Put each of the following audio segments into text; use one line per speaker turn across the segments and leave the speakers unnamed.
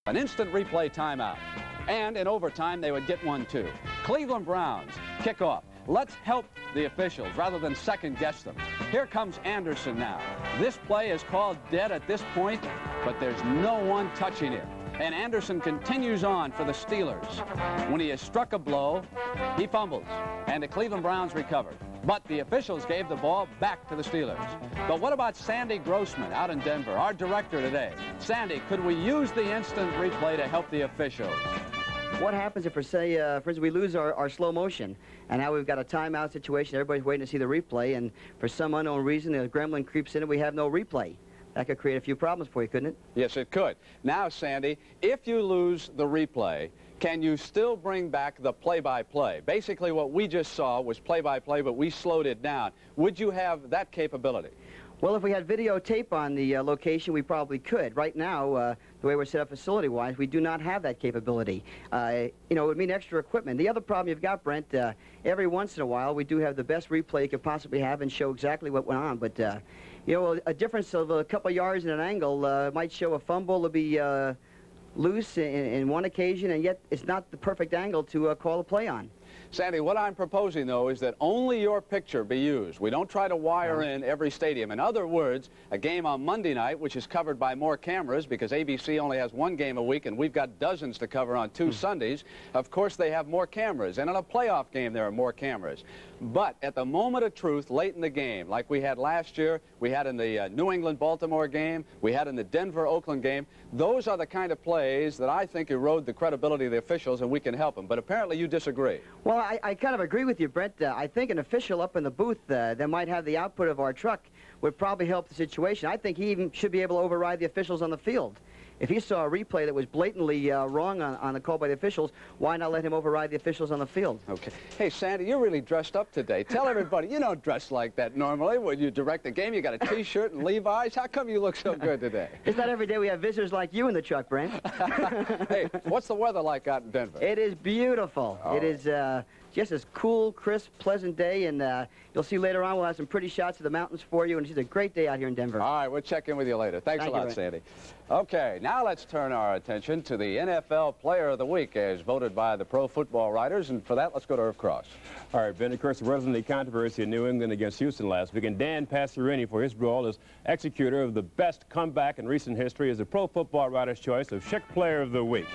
An instant replay timeout. And in overtime, they would get one, too. Cleveland Browns kick off. Let's help the officials rather than second-guess them. Here comes Anderson now. This play is called dead at this point, but there's no one touching it. And Anderson continues on for the Steelers. When he has struck a blow, he fumbles, and the Cleveland Browns recovered. But the officials gave the ball back to the Steelers. But what about Sandy Grossman out in Denver, our director today? Sandy, could we use the instant replay to help the officials?
What happens if, for instance, we lose our slow motion, and now we've got a timeout situation, everybody's waiting to see the replay, and for some unknown reason, the gremlin creeps in and we have no replay. That could create a few problems for you, couldn't it?
Yes, it could. Now, Sandy, if you lose the replay, can you still bring back the play-by-play? Basically, what we just saw was play-by-play, but we slowed it down. Would you have that capability?
Well, if we had videotape on the location, we probably could. Right now, the way we're set up facility-wise, we do not have that capability. You know, it would mean extra equipment. The other problem you've got, Brent, every once in a while, we do have the best replay you could possibly have and show exactly what went on. But, you know, a difference of a couple of yards in an angle might show a fumble to be loose in one occasion, and yet it's not the perfect angle to call a play on.
Sandy, what I'm proposing, though, is that only your picture be used. We don't try to wire in every stadium. In other words, a game on Monday night, which is covered by more cameras because ABC only has one game a week and we've got dozens to cover on two Sundays. Of course, they have more cameras. And in a playoff game, there are more cameras. But at the moment of truth, late in the game, like we had last year, we had in the New England-Baltimore game, we had in the Denver-Oakland game, those are the kind of plays that I think erode the credibility of the officials, and we can help them. But apparently you disagree.
Well, I kind of agree with you, Brent. I think an official up in the booth that might have the output of our truck would probably help the situation. I think he even should be able to override the officials on the field. If he saw a replay that was blatantly wrong on the call by the officials, why not let him override the officials on the field?
Okay. Hey, Sandy, you're really dressed up today. Tell everybody, you don't dress like that normally. When you direct a game, you got a T-shirt and Levi's. How come you look so good today?
It's not every day we have visitors like you in the truck, Brent.
Hey, what's the weather like out in Denver?
It is beautiful. Oh. It is just a cool, crisp, pleasant day, and you'll see later on we'll have some pretty shots of the mountains for you, and it's just a great day out here in Denver.
All right, we'll check in with you later. Thanks a lot, Sandy. Okay, now let's turn our attention to the NFL Player of the Week as voted by the pro football writers, and for that, let's go to Irv Cross.
All right, Ben, of course, there wasn't any controversy in New England against Houston last week, and Dan Pastorini, for his role as executor of the best comeback in recent history, is the pro football writer's choice of Schick Player of the Week.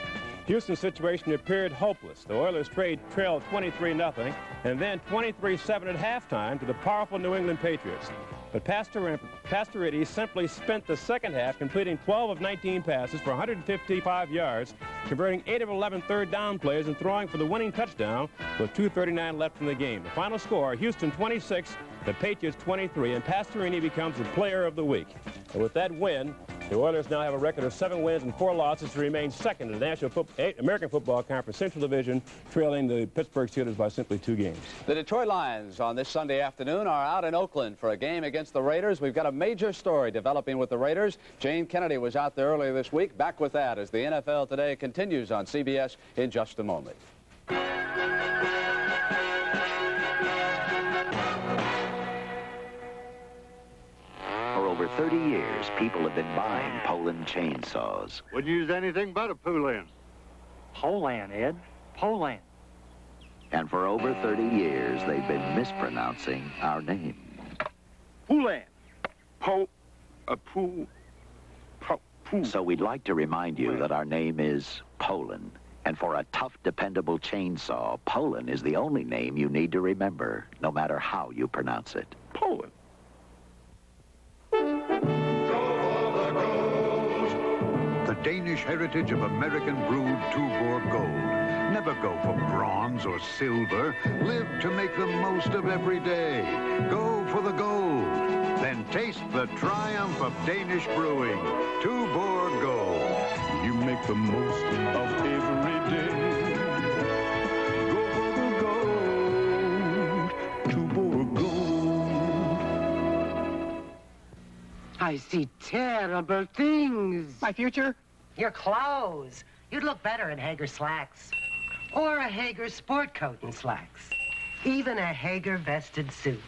Houston's situation appeared hopeless. The Oilers trailed 23-0 and then 23-7 at halftime to the powerful New England Patriots. But Pastorini simply spent the second half completing 12 of 19 passes for 155 yards, converting 8 of 11 third down plays and throwing for the winning touchdown with 2:39 left in the game. The final score, Houston 26, the Patriots 23, and Pastorini becomes the Player of the Week. And with that win, the Oilers now have a record of 7 wins and 4 losses to remain second in the American Football Conference Central Division, trailing the Pittsburgh Steelers by simply 2 games.
The Detroit Lions on this Sunday afternoon are out in Oakland for a game against the Raiders. We've got a major story developing with the Raiders. Jane Kennedy was out there earlier this week. Back with that as the NFL Today continues on CBS in just a moment.
For over 30 years, people have been buying Poland chainsaws.
Wouldn't use anything but a Poland.
Poland, Ed. Poland.
And for over 30 years, they've been mispronouncing our name.
Poland.
Poo. So we'd like to remind you that our name is Poland. And for a tough, dependable chainsaw, Poland is the only name you need to remember, no matter how you pronounce it.
Poland.
The Danish heritage of American-brewed Tuborg Gold. Never go for bronze or silver. Live to make the most of every day. Go for the gold. Then taste the triumph of Danish brewing. Tuborg Gold.
You make the most of every day. Go for the gold. Tuborg Gold.
I see terrible things.
My future?
Your clothes. You'd look better in Hager slacks. Or a Hager sport coat and slacks. Even a Hager vested suit.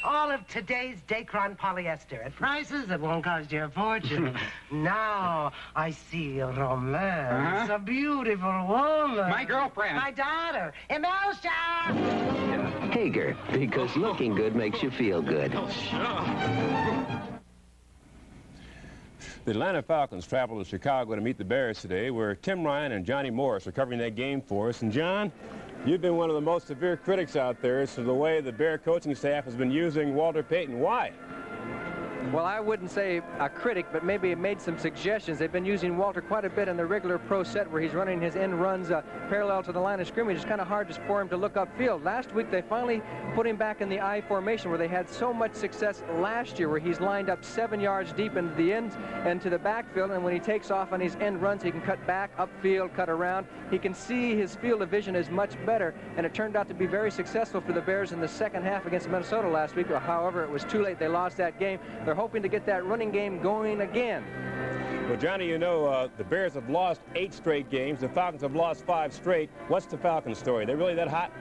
All of today's Dacron polyester at prices that won't cost you a fortune. Now I see romance. A beautiful woman.
My girlfriend.
My daughter. Emulsion!
Hager, because looking good makes you feel good.
The Atlanta Falcons travel to Chicago to meet the Bears today, where Tim Ryan and Johnny Morris are covering that game for us. And John, you've been one of the most severe critics out there as to the way the Bear coaching staff has been using Walter Payton. Why?
Well, I wouldn't say a critic, but maybe it made some suggestions. They've been using Walter quite a bit in the regular pro set where he's running his end runs parallel to the line of scrimmage. It's kind of hard for him to look upfield. Last week, they finally put him back in the I formation where they had so much success last year, where he's lined up 7 yards deep into the end and to the backfield, and when he takes off on his end runs, he can cut back, upfield, cut around. He can see his field of vision is much better, and it turned out to be very successful for the Bears in the second half against Minnesota last week. However, it was too late. They lost that game. They're hoping to get that running game going again.
Well, Johnny, you know, the Bears have lost 8 straight games. The Falcons have lost 5 straight. What's the Falcons story? They're really that hot?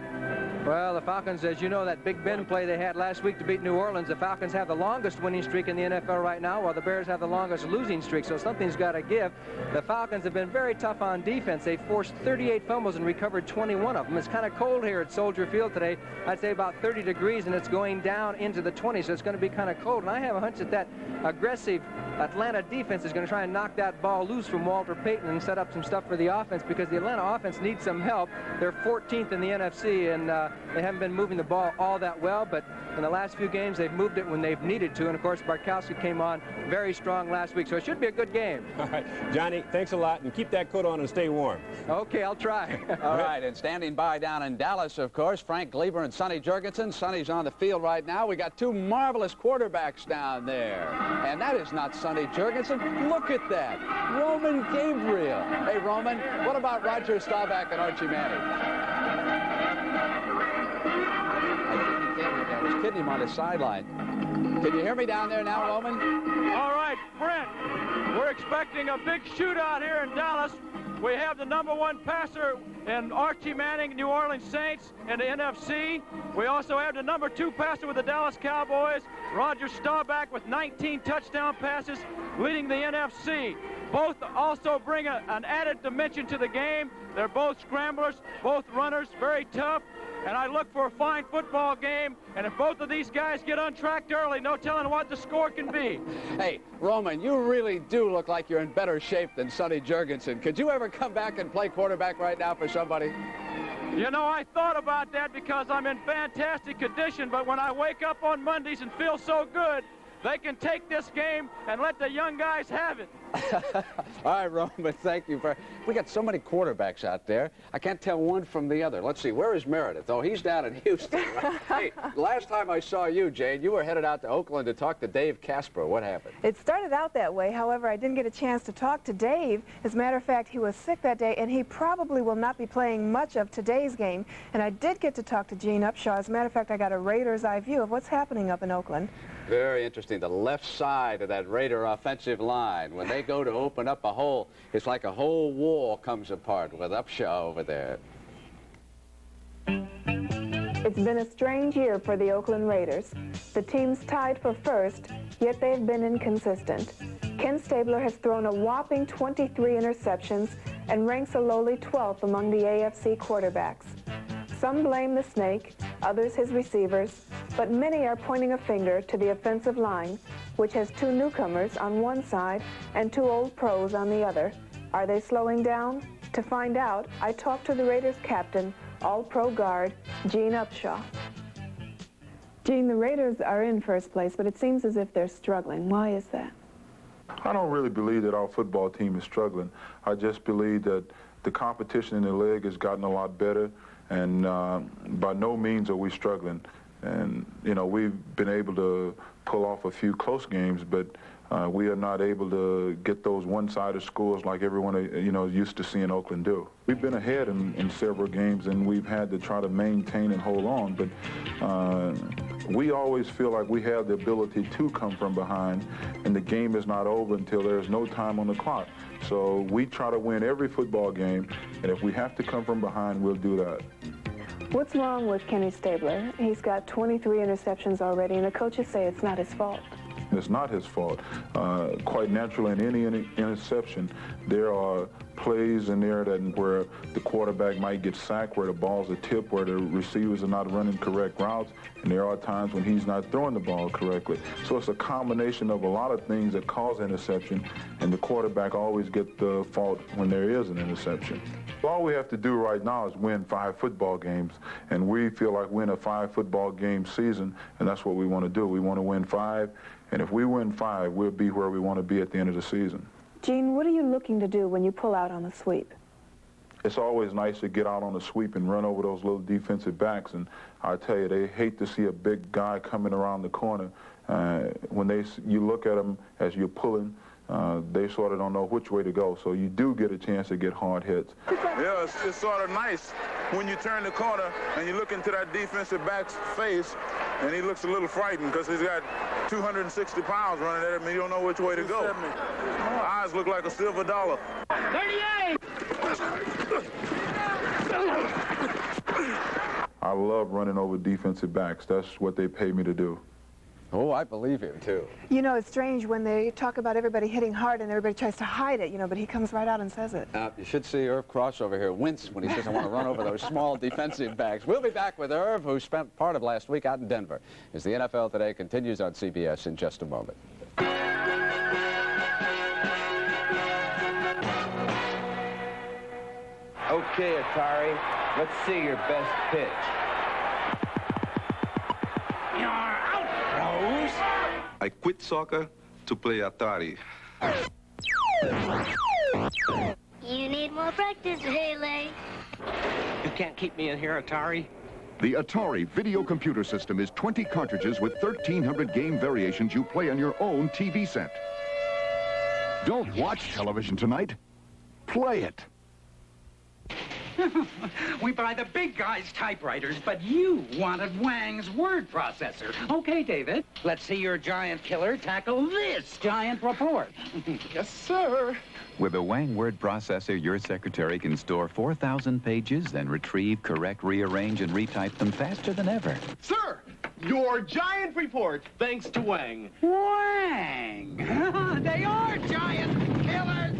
Well, the Falcons, as you know, that Big Ben play they had last week to beat New Orleans, the Falcons have the longest winning streak in the NFL right now, while the Bears have the longest losing streak, so something's got to give. The Falcons have been very tough on defense. They forced 38 fumbles and recovered 21 of them. It's kind of cold here at Soldier Field today. I'd say about 30 degrees, and it's going down into the 20s, so it's going to be kind of cold. And I have a hunch that aggressive Atlanta defense is going to try and knock that ball loose from Walter Payton and set up some stuff for the offense, because the Atlanta offense needs some help. They're 14th in the NFC, and they haven't been moving the ball all that well, but in the last few games they've moved it when they've needed to, and of course Barkowski came on very strong last week, so it should be a good game.
All right, Johnny, thanks a lot, and keep that coat on and stay warm.
Okay, I'll try.
All right, and standing by down in Dallas, of course, Frank Gleber and Sonny Jurgensen. Sonny's on the field right now. We got 2 marvelous quarterbacks down there, and that is not Sonny Jurgensen. Look at that, Roman Gabriel. Hey, Roman, what about Roger Staubach and Archie Manning? I was kidding him on the sideline. Can you hear me down there now, Roman?
All right, Brent, we're expecting a big shootout here in Dallas. We have the #1 passer in Archie Manning, New Orleans Saints, in the NFC. We also have the #2 passer with the Dallas Cowboys, Roger Staubach, with 19 touchdown passes, leading the NFC. Both also bring an added dimension to the game. They're both scramblers, both runners, very tough. And I look for a fine football game, and if both of these guys get untracked early, no telling what the score can be.
Hey, Roman, you really do look like you're in better shape than Sonny Jurgensen. Could you ever come back and play quarterback right now for somebody?
You know, I thought about that because I'm in fantastic condition, but when I wake up on Mondays and feel so good, they can take this game and let the young guys have it.
All right, Roman, thank you. We got so many quarterbacks out there. I can't tell one from the other. Let's see, where is Meredith? Oh, he's down in Houston. Right? Hey, last time I saw you, Jane, you were headed out to Oakland to talk to Dave Casper. What happened?
It started out that way. However, I didn't get a chance to talk to Dave. As a matter of fact, he was sick that day, and he probably will not be playing much of today's game. And I did get to talk to Gene Upshaw. As a matter of fact, I got a Raiders' eye view of what's happening up in Oakland.
Very interesting. The left side of that Raider offensive line, when they go to open up a hole, it's like a whole wall comes apart with Upshaw over there.
It's been a strange year for the Oakland Raiders. The team's tied for first, yet they've been inconsistent. Ken Stabler has thrown a whopping 23 interceptions and ranks a lowly 12th among the AFC quarterbacks. Some blame the snake, others his receivers, but many are pointing a finger to the offensive line, which has 2 newcomers on one side and 2 old pros on the other. Are they slowing down? To find out, I talked to the Raiders captain, all-pro guard, Gene Upshaw. Gene, the Raiders are in first place, but it seems as if they're struggling. Why is that?
I don't really believe that our football team is struggling. I just believe that the competition in the league has gotten a lot better, and by no means are we struggling. And, you know, we've been able to pull off a few close games, but we are not able to get those one-sided scores like everyone, you know, used to seeing Oakland do. We've been ahead in several games, and we've had to try to maintain and hold on, but we always feel like we have the ability to come from behind, and the game is not over until there's no time on the clock. So we try to win every football game, and if we have to come from behind, we'll do that.
What's wrong with Kenny Stabler? He's got 23 interceptions already, and the coaches say it's not his fault.
It's not his fault. Quite naturally, in any interception, there are plays in there where the quarterback might get sacked, where the balls are tipped, where the receivers are not running correct routes, and there are times when he's not throwing the ball correctly. So it's a combination of a lot of things that cause interception, and the quarterback always gets the fault when there is an interception. All we have to do right now is win 5 football games, and we feel like we're in a 5 football game season, and that's what we want to do. We want to win 5, and if we win 5, we'll be where we want to be at the end of the season.
Gene, what are you looking to do when you pull out on the sweep?
It's always nice to get out on the sweep and run over those little defensive backs, and I tell you, they hate to see a big guy coming around the corner. When you look at them as you're pulling, they sort of don't know which way to go, so you do get a chance to get hard hits.
Yeah, it's sort of nice when you turn the corner and you look into that defensive back's face, and he looks a little frightened because he's got 260 pounds running at him, and you don't know which way to go. Eyes look like a silver dollar.
38!
I love running over defensive backs. That's what they pay me to do.
Oh, I believe him, too.
You know, it's strange when they talk about everybody hitting hard and everybody tries to hide it, you know, but he comes right out and says it.
You should see Irv Cross over here wince when he says, I want to run over those small defensive backs. We'll be back with Irv, who spent part of last week out in Denver, as the NFL Today continues on CBS in just a moment.
Okay, Atari, let's see your best pitch.
You're out, Rose.
I quit soccer to play Atari.
You need more practice, Haley.
You can't keep me in here, Atari.
The Atari video computer system is 20 cartridges with 1,300 game variations you play on your own TV set. Don't watch television tonight. Play it.
We buy the big guys' typewriters, but you wanted Wang's word processor. Okay, David, let's see your giant killer tackle this giant report.
Yes, sir.
With a Wang word processor, your secretary can store 4,000 pages and retrieve, correct, rearrange, and retype them faster than ever.
Sir, your giant report, thanks to Wang.
Wang! They are giant killers!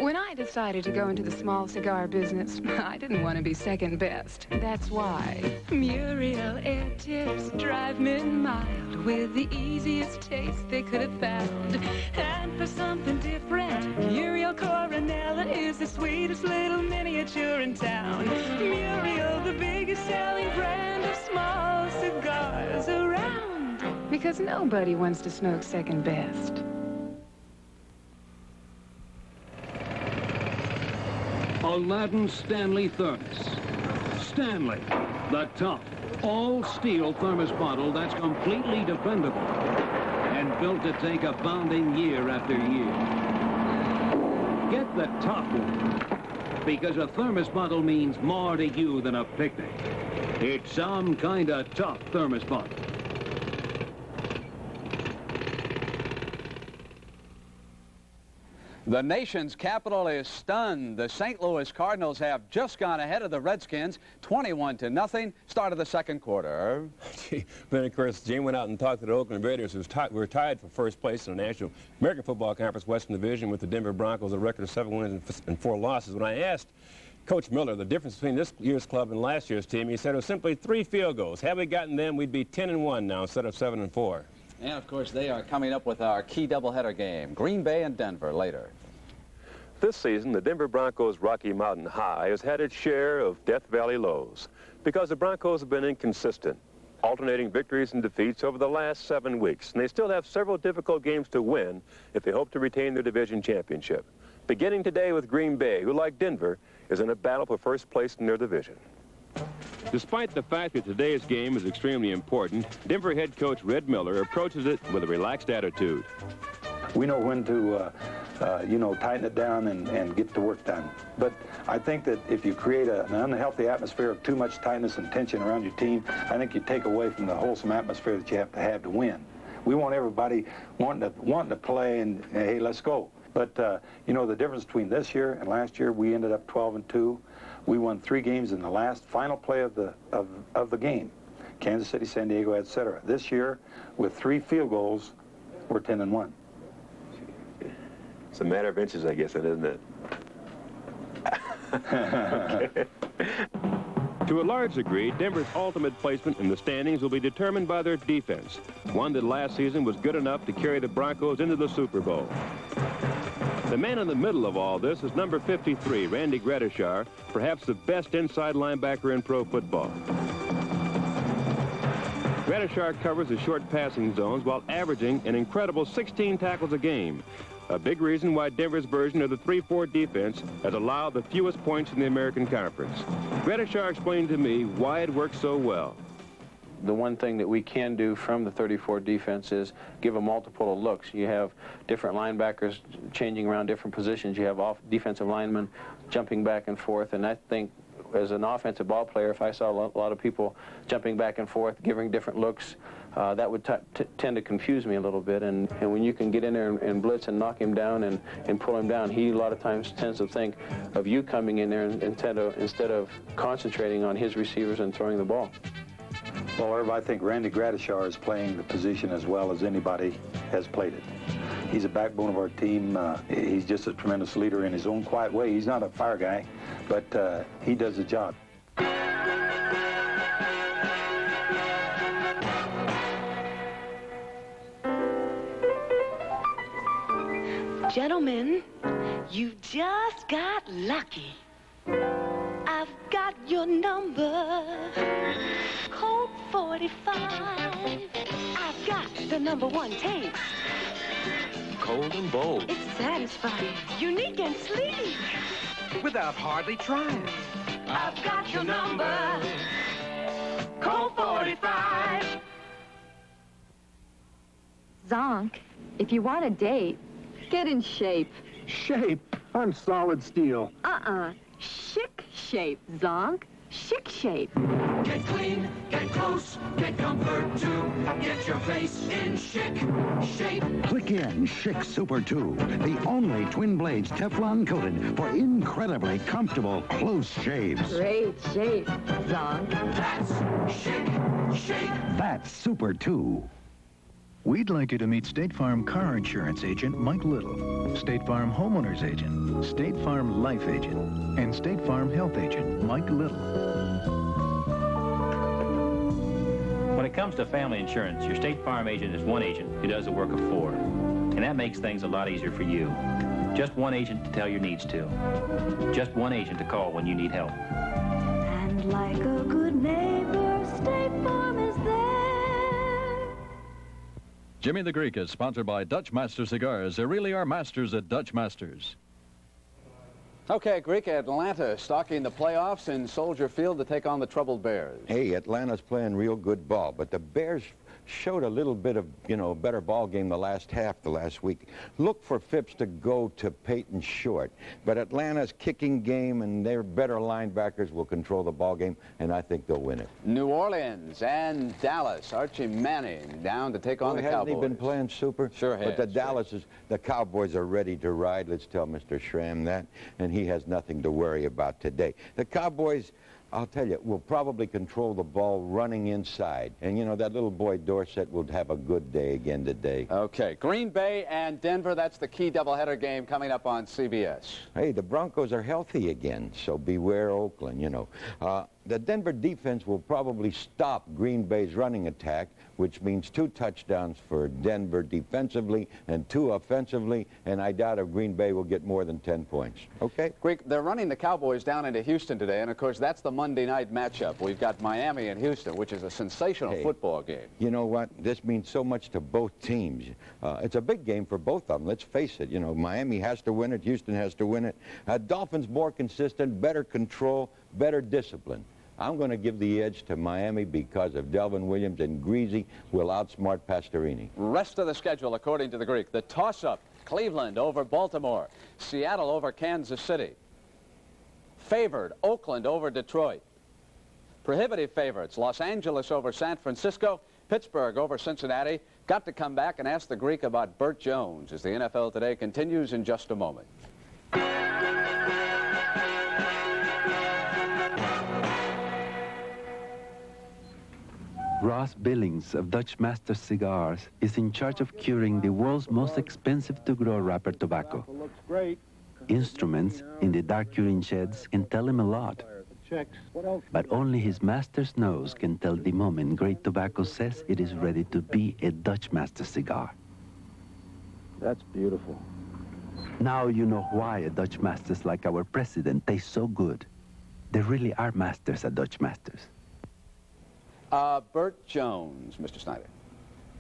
When I decided to go into the small cigar business, I didn't want to be second best. That's why Muriel Air Tips drive men mild with the easiest taste they could have found. And for something different, Muriel Coronella is the sweetest little miniature in town. Muriel, the biggest selling brand of small cigars around. Because nobody wants to smoke second best.
Aladdin Stanley Thermos. Stanley, the tough, all-steel thermos bottle that's completely dependable and built to take a pounding year after year. Get the tough one, because a thermos bottle means more to you than a picnic. It's some kind of tough thermos bottle.
The nation's capital is stunned. The St. Louis Cardinals have just gone ahead of the Redskins, 21-0, start of the second quarter.
Then, of course, Gene went out and talked to the Oakland Raiders, who were tied for first place in the National American Football Conference Western Division with the Denver Broncos, a record of 7 wins and 4 losses. When I asked Coach Miller the difference between this year's club and last year's team, he said it was simply 3 field goals. Had we gotten them, we'd be 10-1 now instead of 7-4.
And, of course, they are coming up with our key doubleheader game, Green Bay and Denver, later.
This season, the Denver Broncos' Rocky Mountain High has had its share of Death Valley lows because the Broncos have been inconsistent, alternating victories and defeats over the last 7 weeks, and they still have several difficult games to win if they hope to retain their division championship. Beginning today with Green Bay, who, like Denver, is in a battle for first place in their division. Despite the fact that today's game is extremely important, Denver head coach Red Miller approaches it with a relaxed attitude.
We know when to, tighten it down and get the work done. But I think that if you create an unhealthy atmosphere of too much tightness and tension around your team, I think you take away from the wholesome atmosphere that you have to win. We want everybody wanting to play and, hey, let's go. But, you know, the difference between this year and last year, we ended up 12-2. We won 3 games in the last final play of the game. Kansas City, San Diego, etc. This year, with 3 field goals, we're 10-1.
It's a matter of inches, I guess, isn't it? Okay. To a large degree, Denver's ultimate placement in the standings will be determined by their defense, one that last season was good enough to carry the Broncos into the Super Bowl. The man in the middle of all this is number 53, Randy Gradishar, perhaps the best inside linebacker in pro football. Gradishar covers the short passing zones while averaging an incredible 16 tackles a game. A big reason why Denver's version of the 3-4 defense has allowed the fewest points in the American Conference. Gradishar explained to me why it works so well.
The one thing that we can do from the 34 defense is give a multiple of looks. You have different linebackers changing around different positions. You have defensive linemen jumping back and forth, and I think as an offensive ball player, if I saw a lot of people jumping back and forth, giving different looks, that would tend to confuse me a little bit. And when you can get in there and blitz and knock him down and pull him down, he a lot of times tends to think of you coming in there instead of concentrating on his receivers and throwing the ball.
Well, Irv, I think Randy Gradishar is playing the position as well as anybody has played it. He's a backbone of our team. He's just a tremendous leader in his own quiet way. He's not a fire guy, but he does the job.
Gentlemen, you just got lucky. I've got your number, code 45. I've got the #1 taste.
Cold and bold.
It's satisfying, unique and sleek.
Without hardly trying.
I've got your number, code 45.
Zonk, if you want a date, get in shape.
Shape? I'm solid steel.
Chic shape, Zonk. Chic shape.
Get clean, get close, get comfort too. Get your face in chic shape.
Click in Chic Super 2, the only twin blades Teflon coated for incredibly comfortable close shaves.
Great shape, Zonk.
That's chic shape.
That's Super 2.
We'd like you to meet State Farm Car Insurance Agent Mike Little, State Farm Homeowners Agent, State Farm Life Agent, and State Farm Health Agent Mike Little.
When it comes to family insurance, your State Farm agent is one agent who does the work of 4. And that makes things a lot easier for you. Just one agent to tell your needs to. Just one agent to call when you need help.
And like a good neighbor, State Farm is there.
Jimmy the Greek is sponsored by Dutch Master Cigars. They really are masters at Dutch Masters.
Okay, Greek, Atlanta stalking the playoffs in Soldier Field to take on the troubled Bears.
Hey, Atlanta's playing real good ball, but the Bears showed a little bit of, better ball game the last week. Look for Phipps to go to Peyton Short, but Atlanta's kicking game and their better linebackers will control the ball game, and I think they'll win it.
New Orleans and Dallas. Archie Manning down to take on the Cowboys.
Hasn't he been playing super?
Sure has.
But the Cowboys are ready to ride. Let's tell Mr. Schramm that, and he has nothing to worry about today. The Cowboys, I'll tell you, will probably control the ball running inside. And, that little boy Dorsett will have a good day again today.
Okay, Green Bay and Denver, that's the key doubleheader game coming up on CBS.
Hey, the Broncos are healthy again, so beware Oakland, The Denver defense will probably stop Green Bay's running attack, which means 2 touchdowns for Denver defensively and 2 offensively, and I doubt if Green Bay will get more than 10 points. Okay?
Greek, they're running the Cowboys down into Houston today, and of course that's the Monday night matchup. We've got Miami and Houston, which is a sensational football game.
You know what? This means so much to both teams. It's a big game for both of them. Let's face it. Miami has to win it. Houston has to win it. Dolphins more consistent, better control, better discipline. I'm going to give the edge to Miami because of Delvin Williams, and Greasy will outsmart Pastorini.
Rest of the schedule, according to the Greek. The toss-up, Cleveland over Baltimore. Seattle over Kansas City. Favored, Oakland over Detroit. Prohibitive favorites, Los Angeles over San Francisco. Pittsburgh over Cincinnati. got to come back and ask the Greek about Burt Jones as the NFL Today continues in just a moment.
Ross Billings of Dutch Master Cigars is in charge of curing the world's most expensive to-grow wrapper tobacco.
Looks great.
Instruments in the dark curing sheds can tell him a lot, but only his master's nose can tell the moment great tobacco says it is ready to be a Dutch Master cigar.
That's beautiful.
Now you know why a Dutch Masters like our president taste so good. They really are masters at Dutch Masters.
Burt Jones, Mr. Snyder.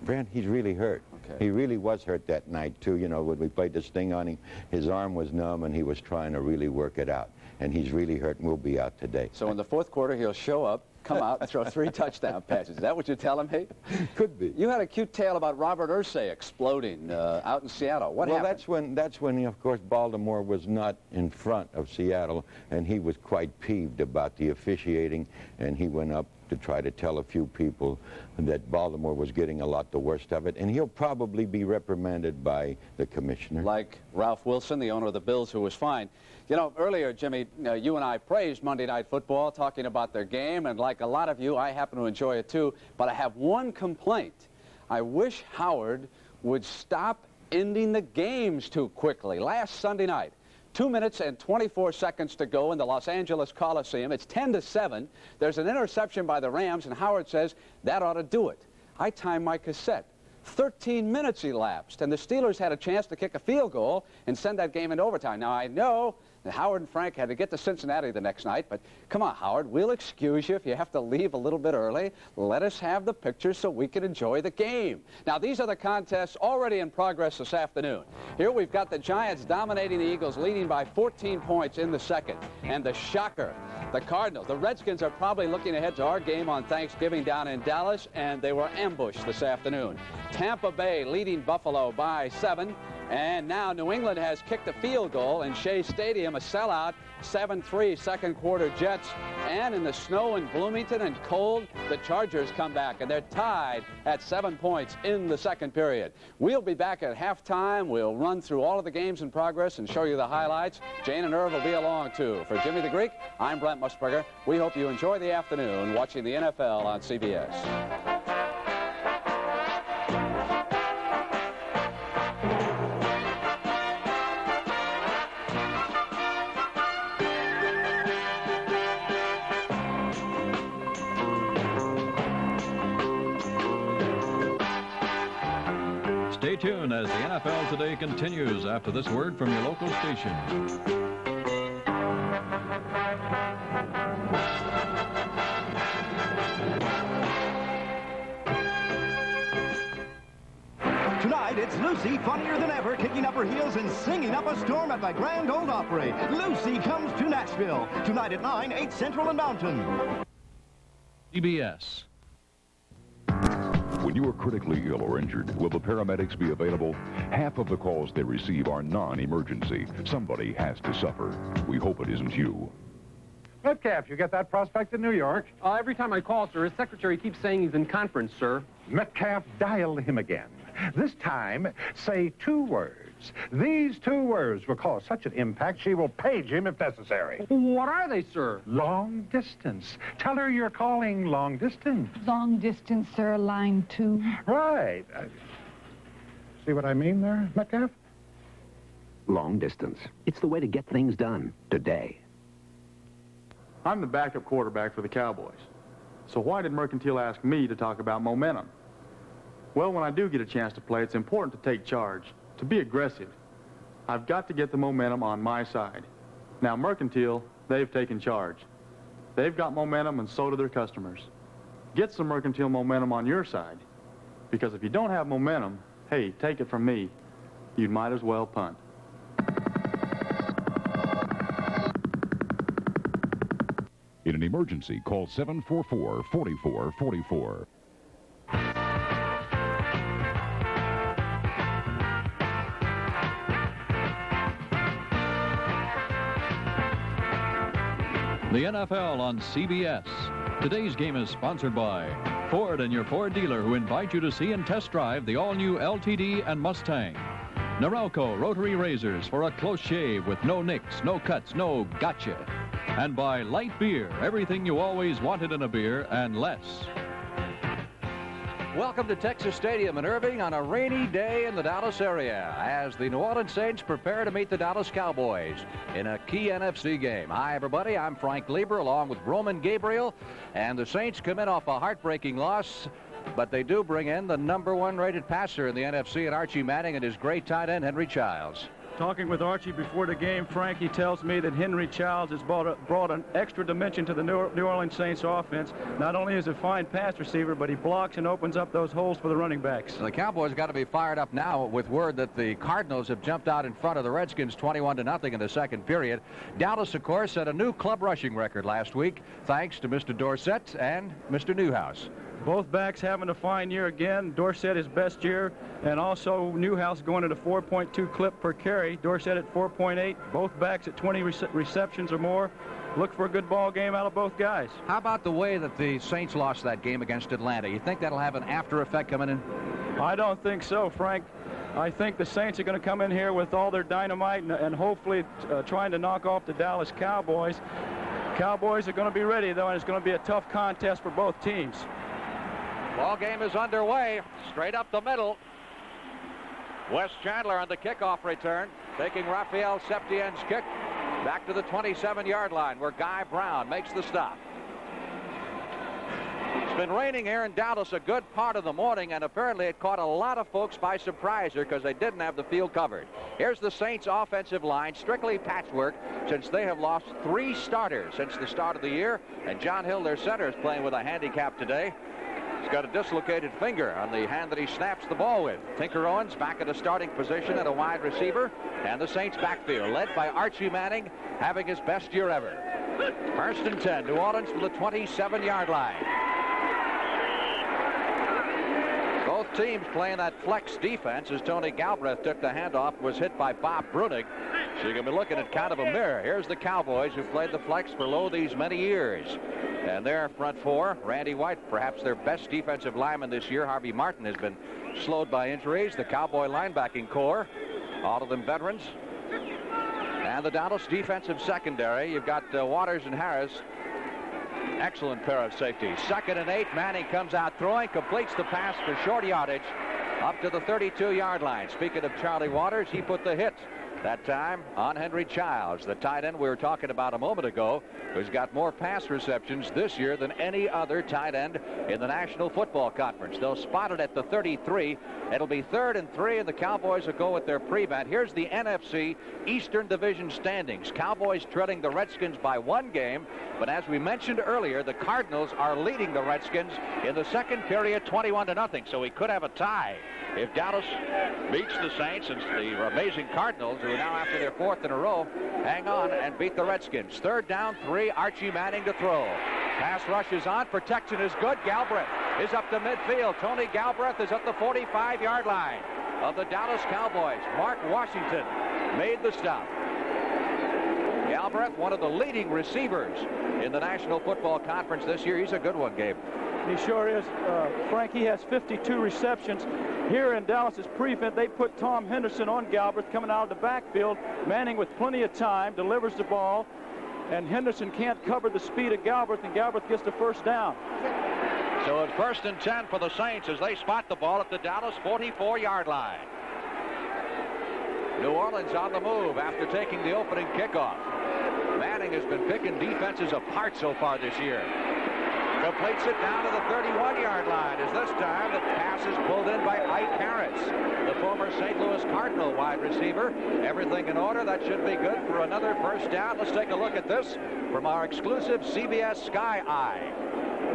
Brent, he's really hurt.
Okay.
He really was hurt that night, too. You know, when we played this thing on him, his arm was numb, and he was trying to really work it out. And he's really hurt, and will be out today.
So in the fourth quarter, he'll show up, come out, and throw 3 touchdown passes. Is that what you're telling me?
Could be.
You had a cute tale about Robert Irsay exploding out in Seattle. What happened?
Well, that's when, of course, Baltimore was not in front of Seattle, and he was quite peeved about the officiating, and he went up to try to tell a few people that Baltimore was getting a lot the worst of it, and he'll probably be reprimanded by the commissioner.
Like Ralph Wilson, the owner of the Bills, who was fined. You know, earlier, Jimmy, you and I praised Monday Night Football, talking about their game, and like a lot of you, I happen to enjoy it too, but I have one complaint. I wish Howard would stop ending the games too quickly. Last Sunday night, 2 minutes and 24 seconds to go in the Los Angeles Coliseum. It's 10-7. There's an interception by the Rams, and Howard says that ought to do it. I timed my cassette. 13 minutes elapsed, and the Steelers had a chance to kick a field goal and send that game into overtime. Now, I know that Howard and Frank had to get to Cincinnati the next night, but come on, Howard, we'll excuse you if you have to leave a little bit early. Let us have the pictures so we can enjoy the game. Now, these are the contests already in progress this afternoon. Here we've got the Giants dominating the Eagles, leading by 14 points in the second. And the shocker, the Cardinals. The Redskins are probably looking ahead to our game on Thanksgiving down in Dallas, and they were ambushed this afternoon. Tampa Bay leading Buffalo by 7. And now New England has kicked a field goal in Shea Stadium, a sellout, 7-3 second quarter Jets. And in the snow in Bloomington and cold, the Chargers come back, and they're tied at 7 points in the second period. We'll be back at halftime. We'll run through all of the games in progress and show you the highlights. Jane and Irv will be along, too. For Jimmy the Greek, I'm Brent Musburger. We hope you enjoy the afternoon watching the NFL on CBS.
Stay tuned as the NFL Today continues after this word from your local station.
Tonight, it's Lucy, funnier than ever, kicking up her heels and singing up a storm at the Grand Ole Opry. Lucy comes to Nashville. Tonight at 9, 8 Central and Mountain.
CBS.
When you are critically ill or injured, will the paramedics be available? Half of the calls they receive are non-emergency. Somebody has to suffer. We hope it isn't you.
Metcalf, you get that prospect in New York?
Every time I call, sir, his secretary keeps saying he's in conference, sir.
Metcalf, dial him again. This time, say 2 words. These 2 words will cause such an impact, she will page him if necessary.
What are they, sir?
Long distance. Tell her you're calling long distance.
Long distance, sir, line 2.
Right. See what I mean there, Metcalf?
Long distance. It's the way to get things done today.
I'm the backup quarterback for the Cowboys. So why did Mercantile ask me to talk about momentum? Well, when I do get a chance to play, it's important to take charge, to be aggressive. I've got to get the momentum on my side. Now, Mercantile, they've taken charge. They've got momentum, and so do their customers. Get some Mercantile momentum on your side. Because if you don't have momentum, hey, take it from me, you might as well punt.
In an emergency, call 744-4444.
The NFL on CBS. Today's game is sponsored by Ford and your Ford dealer who invite you to see and test drive the all-new LTD and Mustang. Norelco rotary razors for a close shave with no nicks, no cuts, no gotcha. And by Light Beer, everything you always wanted in a beer and less.
Welcome to Texas Stadium in Irving on a rainy day in the Dallas area as the New Orleans Saints prepare to meet the Dallas Cowboys in a key NFC game. Hi, everybody. I'm Frank Lieber along with Roman Gabriel, and the Saints come in off a heartbreaking loss, but they do bring in the #1 rated passer in the NFC and Archie Manning and his great tight end, Henry Childs.
Talking with Archie before the game, Frank, he tells me that Henry Childs has brought an extra dimension to the New Orleans Saints offense. Not only is he a fine pass receiver, but he blocks and opens up those holes for the running backs.
The Cowboys got to be fired up now with word that the Cardinals have jumped out in front of the Redskins 21-0 in the second period. Dallas, of course, set a new club rushing record last week, thanks to Mr. Dorsett and Mr. Newhouse.
Both backs having a fine year again. Dorsett his best year, and also Newhouse going at a 4.2 clip per carry. Dorsett at 4.8. Both backs at 20 receptions or more. Look for a good ball game out of both guys.
How about the way that the Saints lost that game against Atlanta? You think that'll have an after effect coming in?
I don't think so, Frank. I think the Saints are going to come in here with all their dynamite and hopefully trying to knock off the Dallas Cowboys. Cowboys are going to be ready, though, and it's going to be a tough contest for both teams.
Ball game is underway. Straight up the middle. Wes Chandler on the kickoff return, taking Raphael Septien's kick back to the 27-yard line where Guy Brown makes the stop. It's been raining here in Dallas a good part of the morning, and apparently it caught a lot of folks by surprise here because they didn't have the field covered. Here's the Saints offensive line, strictly patchwork, since they have lost 3 starters since the start of the year, and John Hill, their center, is playing with a handicap today. He's got a dislocated finger on the hand that he snaps the ball with. Tinker Owens back at a starting position at a wide receiver, and the Saints backfield led by Archie Manning, having his best year ever. 1st and 10, New Orleans from the 27-yard line. Both teams playing that flex defense as Tony Galbraith took the handoff, was hit by Bob Brunig. So you're going to be looking at kind of a mirror. Here's the Cowboys who played the flex for Lowe these many years. And their front four, Randy White, perhaps their best defensive lineman this year. Harvey Martin has been slowed by injuries. The Cowboy linebacking core, all of them veterans. And the Dallas defensive secondary, you've got Waters and Harris. Excellent pair of safeties. 2nd and 8, Manning comes out throwing, completes the pass for short yardage up to the 32-yard line. Speaking of Charlie Waters, he put the hit that time on Henry Childs, the tight end we were talking about a moment ago, who's got more pass receptions this year than any other tight end in the National Football Conference. They'll spot it at the 33. It'll be 3rd and 3, and the Cowboys will go with their prevent. Here's the NFC Eastern Division standings. Cowboys trailing the Redskins by 1 game, but as we mentioned earlier, the Cardinals are leading the Redskins in the second period 21-0, so we could have a tie if Dallas beats the Saints and the amazing Cardinals, who are now after their 4th in a row, hang on and beat the Redskins. 3rd down, 3, Archie Manning to throw. Pass rush is on, protection is good. Galbraith is up to midfield. Tony Galbraith is at the 45-yard line of the Dallas Cowboys. Mark Washington made the stop. Galbraith, one of the leading receivers in the National Football Conference this year. He's a good one, Gabe.
He sure is. Frank, he has 52 receptions. Here in Dallas's prevent, they put Tom Henderson on Galbraith coming out of the backfield. Manning with plenty of time delivers the ball, and Henderson can't cover the speed of Galbraith, and Galbraith gets the 1st down.
So it's 1st and 10 for the Saints as they spot the ball at the Dallas 44-yard line. New Orleans on the move after taking the opening kickoff. Manning has been picking defenses apart so far this year. Completes it down to the 31-yard line as this time the pass is pulled in by Ike Harris, the former St. Louis Cardinal wide receiver. Everything in order. That should be good for another 1st down. Let's take a look at this from our exclusive CBS Sky Eye.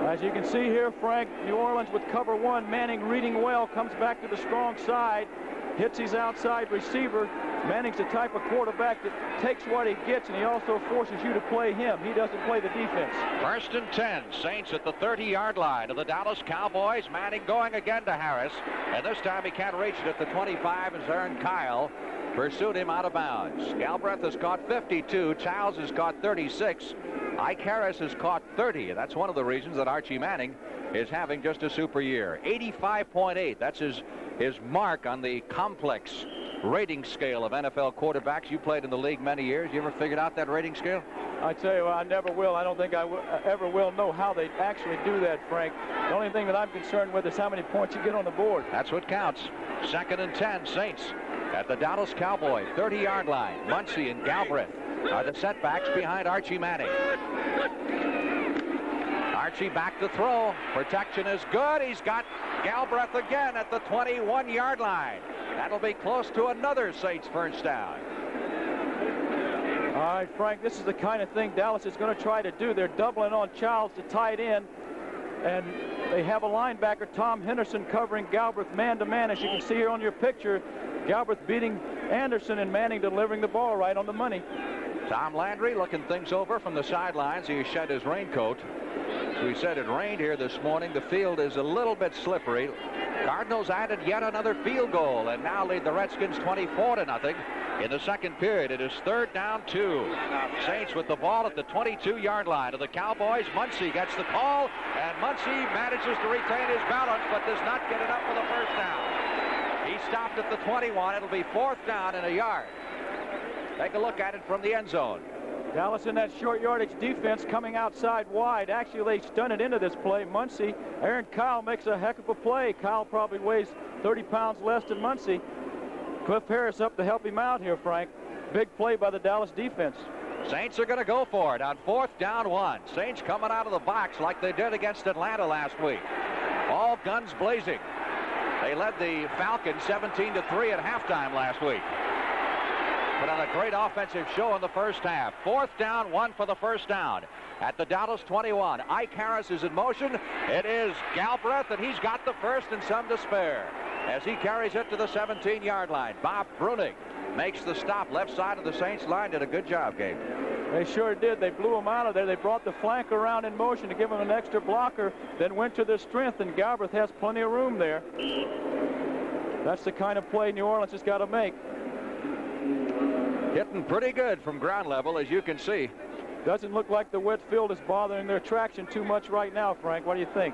As you can see here, Frank, New Orleans with cover 1. Manning reading well, comes back to the strong side, hits his outside receiver. Manning's the type of quarterback that takes what he gets, and he also forces you to play him. He doesn't play the defense. 1st
and 10, Saints at the 30-yard line of the Dallas Cowboys. Manning going again to Harris, and this time he can't reach it at the 25 as Aaron Kyle pursued him out of bounds. Galbraith has caught 52. Childs has caught 36. Ike Harris has caught 30, and that's one of the reasons that Archie Manning
is having just a super year. 85.8. That's his mark on the complex rating scale of NFL quarterbacks. You played in the league many years. You ever figured out that rating scale?
I tell you, I never will. I don't think I ever will know how they actually do that, Frank. The only thing that I'm concerned with is how many points you get on the board.
That's what counts. 2nd and 10, Saints at the Dallas Cowboy 30-yard line. Muncie and Galbraith are the setbacks behind Archie Manning. Archie back to throw. Protection is good. He's got Galbraith again at the 21-yard line. That'll be close to another Saints first down.
All right, Frank, this is the kind of thing Dallas is going to try to do. They're doubling on Childs to tight end, and they have a linebacker, Tom Henderson, covering Galbraith man-to-man. As you can see here on your picture, Galbraith beating Anderson and Manning delivering the ball right on the money.
Tom Landry looking things over from the sidelines. He shed his raincoat. As we said, it rained here this morning. The field is a little bit slippery. Cardinals added yet another field goal and now lead the Redskins 24-0 in the second period. It is 3rd down 2. Saints with the ball at the 22-yard line of the Cowboys. Muncie gets the call, and Muncie manages to retain his balance but does not get it up for the first down. He stopped at the 21. It'll be 4th down and a yard. Take a look at it from the end zone.
Dallas in that short yardage defense coming outside wide. Actually, they stunted into this play. Muncie, Aaron Kyle makes a heck of a play. Kyle probably weighs 30 pounds less than Muncie. Cliff Harris up to help him out here, Frank. Big play by the Dallas defense.
Saints are going to go for it on 4th down 1. Saints coming out of the box like they did against Atlanta last week. All guns blazing. They led the Falcons 17-3 at halftime last week. Put on a great offensive show in the first half. 4th down 1 for the first down at the Dallas 21. Ike Harris is in motion. It is Galbraith, and he's got the first and some to spare as he carries it to the 17-yard line. Bob Bruning makes the stop left side of the Saints line. Did a good job, Gabe.
They sure did. They blew him out of there. They brought the flank around in motion to give him an extra blocker, then went to their strength, and Galbraith has plenty of room there. That's the kind of play New Orleans has got to make.
Hitting pretty good from ground level, as you can see.
Doesn't look like the wet field is bothering their traction too much right now, Frank. What do you think?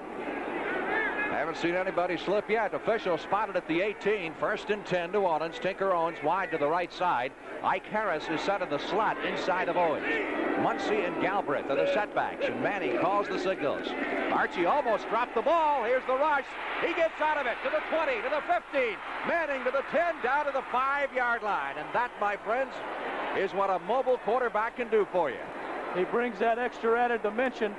I haven't seen anybody slip yet. Official spotted at the 18. 1st and 10, New Orleans. Tinker Owens wide to the right side. Ike Harris is set in the slot inside of Owens. Muncie and Galbraith are the setbacks, and Manning calls the signals. Archie almost dropped the ball. Here's the rush. He gets out of it to the 20, to the 15. Manning to the 10, down to the 5-yard line. And that, my friends, is what a mobile quarterback can do for you.
He brings that extra added dimension.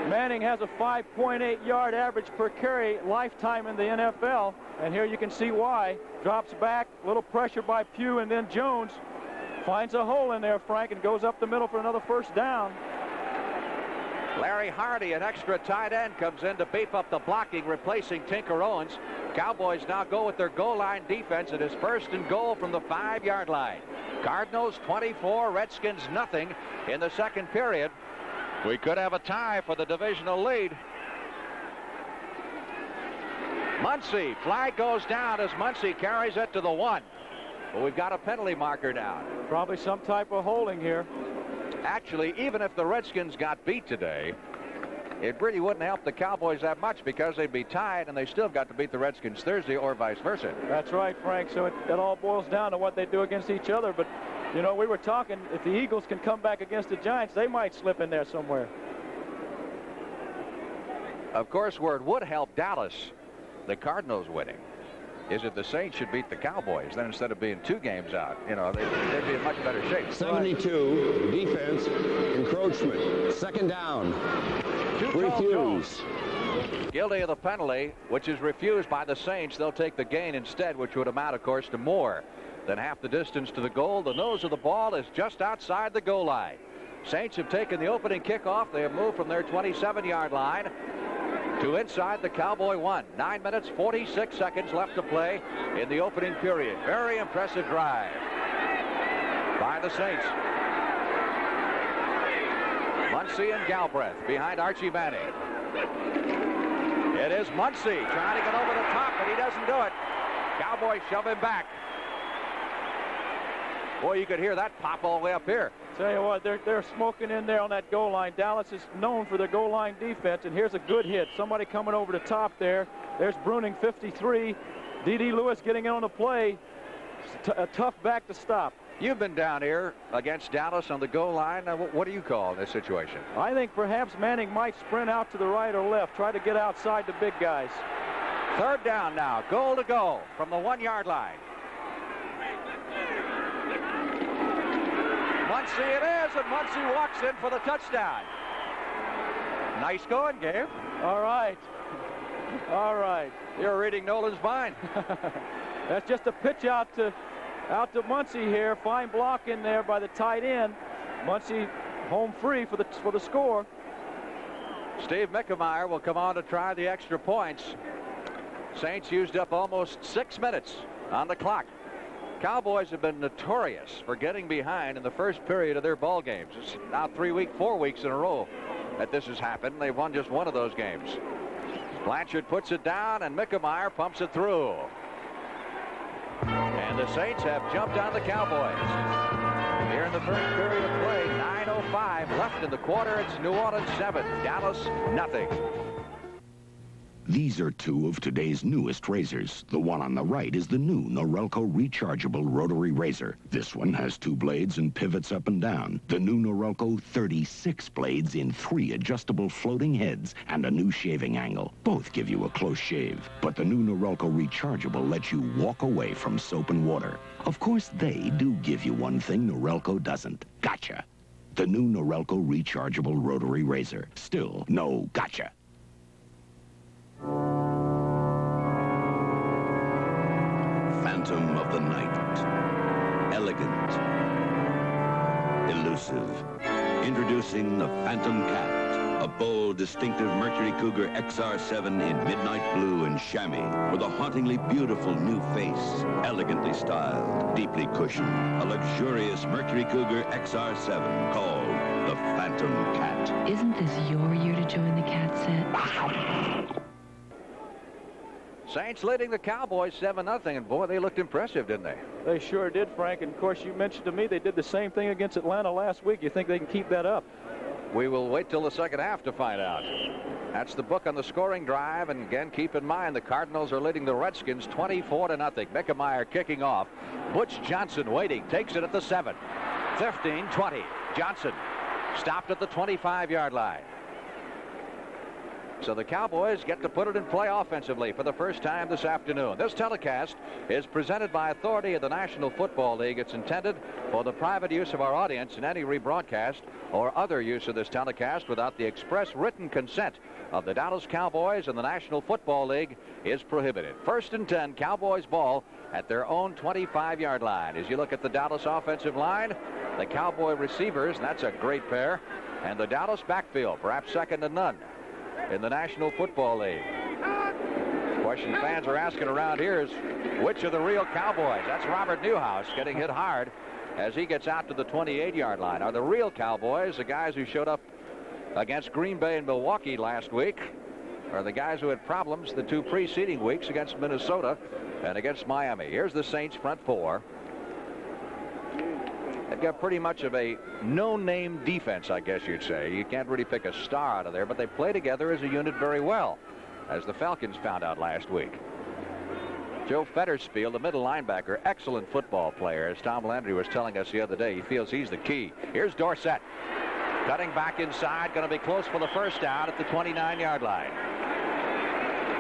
Manning has a 5.8-yard average per carry lifetime in the NFL, and here you can see why. Drops back, little pressure by Pugh, and then Jones finds a hole in there, Frank, and goes up the middle for another first down.
Larry Hardy, an extra tight end, comes in to beef up the blocking, replacing Tinker Owens. Cowboys now go with their goal line defense. It is 1st and goal from the 5-yard line. Cardinals 24, Redskins nothing in the second period. We could have a tie for the divisional lead. Muncie, flag goes down as Muncie carries it to the 1. But we've got a penalty marker down.
Probably some type of holding here.
Actually, even if the Redskins got beat today, it really wouldn't help the Cowboys that much because they'd be tied and they still got to beat the Redskins Thursday or vice versa.
That's right, Frank. So it all boils down to what they do against each other. But, you know, we were talking, if the Eagles can come back against the Giants, they might slip in there somewhere.
Of course, where it would help Dallas, the Cardinals winning, is if the Saints should beat the Cowboys. Then instead of being 2 games out, you know, they'd be in much better shape.
72, defense, encroachment, 2nd down, refuse.
Guilty of the penalty, which is refused by the Saints. They'll take the gain instead, which would amount, of course, to more than half the distance to the goal. The nose of the ball is just outside the goal line. Saints have taken the opening kickoff. They have moved from their 27-yard line to inside the Cowboy 1. 9 minutes, 46 seconds left to play in the opening period. Very impressive drive by the Saints. Muncie and Galbraith behind Archie Manning. It is Muncie trying to get over the top, but he doesn't do it. Cowboys shove him back. Boy, you could hear that pop all the way up here.
Tell you what, they're smoking in there on that goal line. Dallas is known for their goal line defense, and here's a good hit. Somebody coming over the top there. There's Bruning, 53. D.D. Lewis getting in on the play. A tough back to stop.
You've been down here against Dallas on the goal line. What do you call this situation?
I think perhaps Manning might sprint out to the right or left, try to get outside the big guys.
Third down now, goal to goal from the 1-yard line. Muncy it is, and Muncy walks in for the touchdown. Nice going, Gabe.
All right. All right.
You're reading Nolan's mind.
That's just a pitch out to Muncy here. Fine block in there by the tight end. Muncy home free for the score.
Steve Mickemeyer will come on to try the extra points. Saints used up almost 6 minutes on the clock. Cowboys have been notorious for getting behind in the first period of their ball games. It's now 4 weeks in a row that this has happened. They've won just one of those games. Blanchard puts it down, and Mickemeyer pumps it through. And the Saints have jumped on the Cowboys. Here in the first period of play, 9:05 left in the quarter. It's New Orleans 7, Dallas nothing.
These are two of today's newest razors. The one on the right is the new Norelco rechargeable rotary razor. This one has 2 blades and pivots up and down. The new Norelco 36 blades in 3 adjustable floating heads and a new shaving angle. Both give you a close shave. But the new Norelco rechargeable lets you walk away from soap and water. Of course, they do give you one thing Norelco doesn't. Gotcha. The new Norelco rechargeable rotary razor. Still no gotcha. Phantom of the night. Elegant. Elusive. Introducing the Phantom Cat. A bold, distinctive Mercury Cougar XR7 in midnight blue and chamois. With a hauntingly beautiful new face. Elegantly styled. Deeply cushioned. A luxurious Mercury Cougar XR7 called the Phantom Cat.
Isn't this your year to join the cat set?
Saints leading the Cowboys 7-0, and boy, they looked impressive, didn't they?
They sure did, Frank. And of course, you mentioned to me they did the same thing against Atlanta last week. You think they can keep that up?
We will wait till the second half to find out. That's the book on the scoring drive, and again, keep in mind the Cardinals are leading the Redskins 24-0. Mickemeyer kicking off. Butch Johnson waiting, takes it at the 7. 15-20. Johnson stopped at the 25-yard line. So the Cowboys get to put it in play offensively for the first time this afternoon. This telecast is presented by authority of the National Football League. It's intended for the private use of our audience, and any rebroadcast or other use of this telecast without the express written consent of the Dallas Cowboys and the National Football League is prohibited. 1st and 10, Cowboys ball at their own 25-yard line. As you look at the Dallas offensive line, the Cowboy receivers, and that's a great pair, and the Dallas backfield, perhaps second to none in the National Football League. The question fans are asking around here is, which are the real Cowboys? That's Robert Newhouse getting hit hard as he gets out to the 28-yard line. Are the real Cowboys the guys who showed up against Green Bay and Milwaukee last week, or the guys who had problems the 2 preceding weeks against Minnesota and against Miami? Here's the Saints front 4. They've got pretty much of a no-name defense, I guess you'd say. You can't really pick a star out of there, but they play together as a unit very well, as the Falcons found out last week. Joe Fetterspiel, the middle linebacker, excellent football player. As Tom Landry was telling us the other day, he feels he's the key. Here's Dorsett. Cutting back inside, going to be close for the first down at the 29-yard line.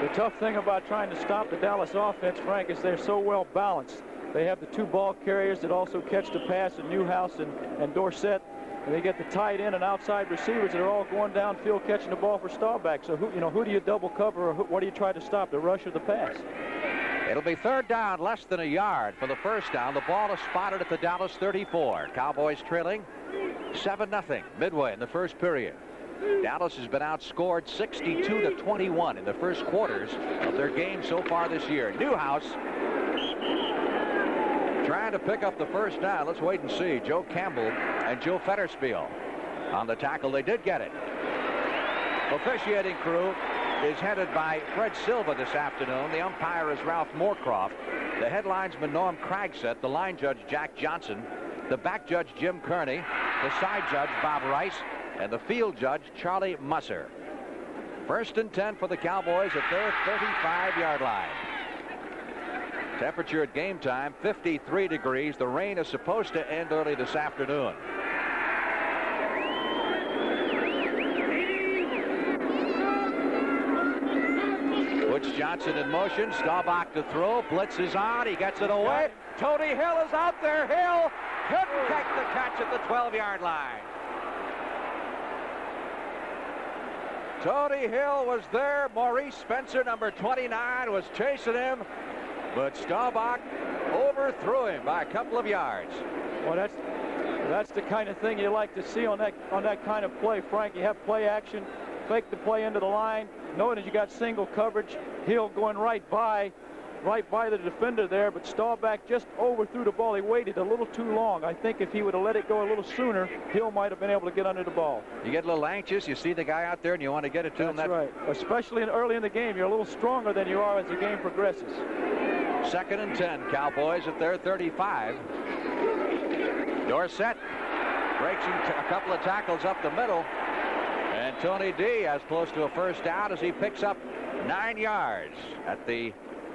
The tough thing about trying to stop the Dallas offense, Frank, is they're so well balanced. They have the 2 ball carriers that also catch the pass in Newhouse and Dorsett. And they get the tight end and outside receivers that are all going downfield catching the ball for Staubach. So who do you double cover, or what do you try to stop, the rush or the pass?
It'll be 3rd down, less than a yard for the first down. The ball is spotted at the Dallas 34. Cowboys trailing 7-0 midway in the first period. Dallas has been outscored 62-21 in the first quarters of their game so far this year. Newhouse trying to pick up the first down. Let's wait and see. Joe Campbell and Joe Fetterspiel on the tackle. They did get it. Officiating crew is headed by Fred Silva this afternoon. The umpire is Ralph Moorcroft. The head linesman Norm Cragset, the line judge Jack Johnson, the back judge, Jim Kearney, the side judge, Bob Rice, and the field judge, Charlie Musser. 1st and 10 for the Cowboys at their 35-yard line. Temperature at game time, 53 degrees. The rain is supposed to end early this afternoon. Woods Johnson in motion. Staubach to throw. Blitz is on. He gets it away. Tony Hill is out there. Hill couldn't catch the catch at the 12-yard line. Tony Hill was there. Maurice Spencer, number 29, was chasing him. But Staubach overthrew him by a couple of yards.
Well, that's the kind of thing you like to see on that kind of play, Frank. You have play action, fake the play into the line, knowing that you got single coverage. Hill going right by the defender there, but Staubach just overthrew the ball. He waited a little too long. I think if he would have let it go a little sooner, Hill might have been able to get under the ball.
You get a little anxious. You see the guy out there, and you want to get it to him.
That's right. Especially early in the game, you're a little stronger than you are as the game progresses.
2nd and 10, Cowboys at their 35. Dorsett breaks a couple of tackles up the middle. And Tony D has close to a first down as he picks up 9 yards at the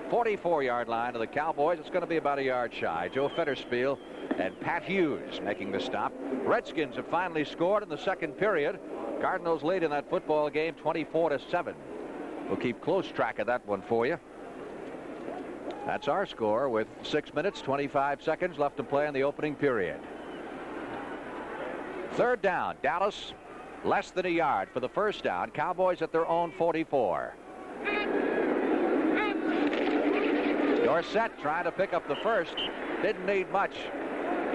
44-yard line of the Cowboys. It's going to be about a yard shy. Joe Fetterspiel and Pat Hughes making the stop. Redskins have finally scored in the second period. Cardinals lead in that football game 24-7. We'll keep close track of that one for you. That's our score with 6 minutes, 25 seconds left to play in the opening period. 3rd down, Dallas less than a yard for the first down. Cowboys at their own 44. Dorsett trying to pick up the first. Didn't need much.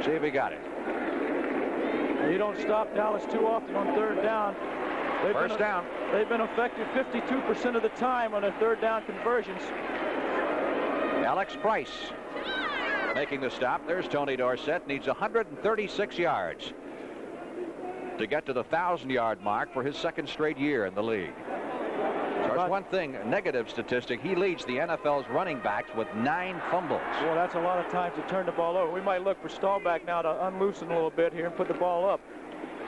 See if he got it.
You don't stop Dallas too often on 3rd down.
First down.
They've been effective 52% of the time on their 3rd down conversions.
Alex Price making the stop. There's Tony Dorsett. Needs 136 yards to get to the 1,000-yard mark for his 2nd straight year in the league. So there's one thing, a negative statistic. He leads the NFL's running backs with 9 fumbles.
Well, that's a lot of times to turn the ball over. We might look for Staubach now to unloosen a little bit here and put the ball up.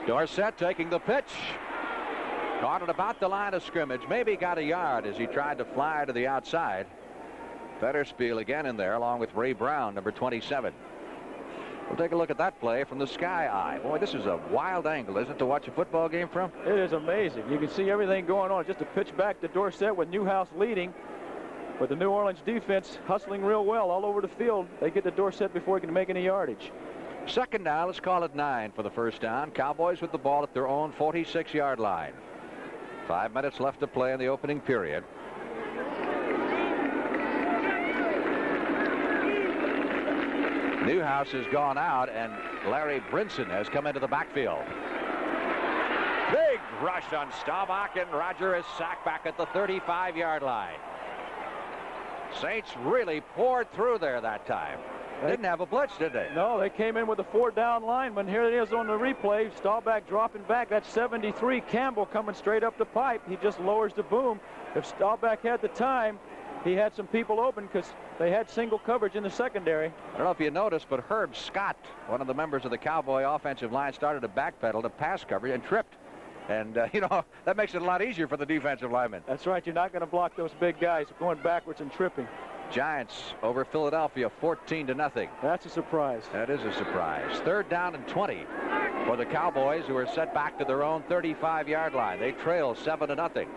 Dorsett taking the pitch. Caught it about the line of scrimmage. Maybe got a yard as he tried to fly to the outside. Fetterspiel again in there along with Ray Brown, number 27. We'll take a look at that play from the sky eye. Boy, this is a wild angle, isn't it, to watch a football game from?
It is amazing. You can see everything going on. Just a pitch back to Dorsett with Newhouse leading. But the New Orleans defense hustling real well all over the field. They get to Dorsett before he can make any yardage.
2nd down, let's call it 9 for the first down. Cowboys with the ball at their own 46-yard line. 5 minutes left to play in the opening period. Newhouse has gone out, and Larry Brinson has come into the backfield. Big rush on Staubach, and Roger is sacked back at the 35-yard line. Saints really poured through there that time. Didn't have a blitz, did they?
No, they came in with a 4-down lineman. Here it is on the replay. Staubach dropping back. That's 73. Campbell coming straight up the pipe. He just lowers the boom. If Staubach had the time, he had some people open because they had single coverage in the secondary.
I don't know if you noticed, but Herb Scott, one of the members of the Cowboy offensive line, started to backpedal to pass coverage and tripped. And, you know, that makes it a lot easier for the defensive linemen.
That's right. You're not going to block those big guys going backwards and tripping.
Giants over Philadelphia 14-0.
That's a surprise.
That is a surprise. 3rd down and 20 for the Cowboys, who are set back to their own 35-yard line. They trail 7-0.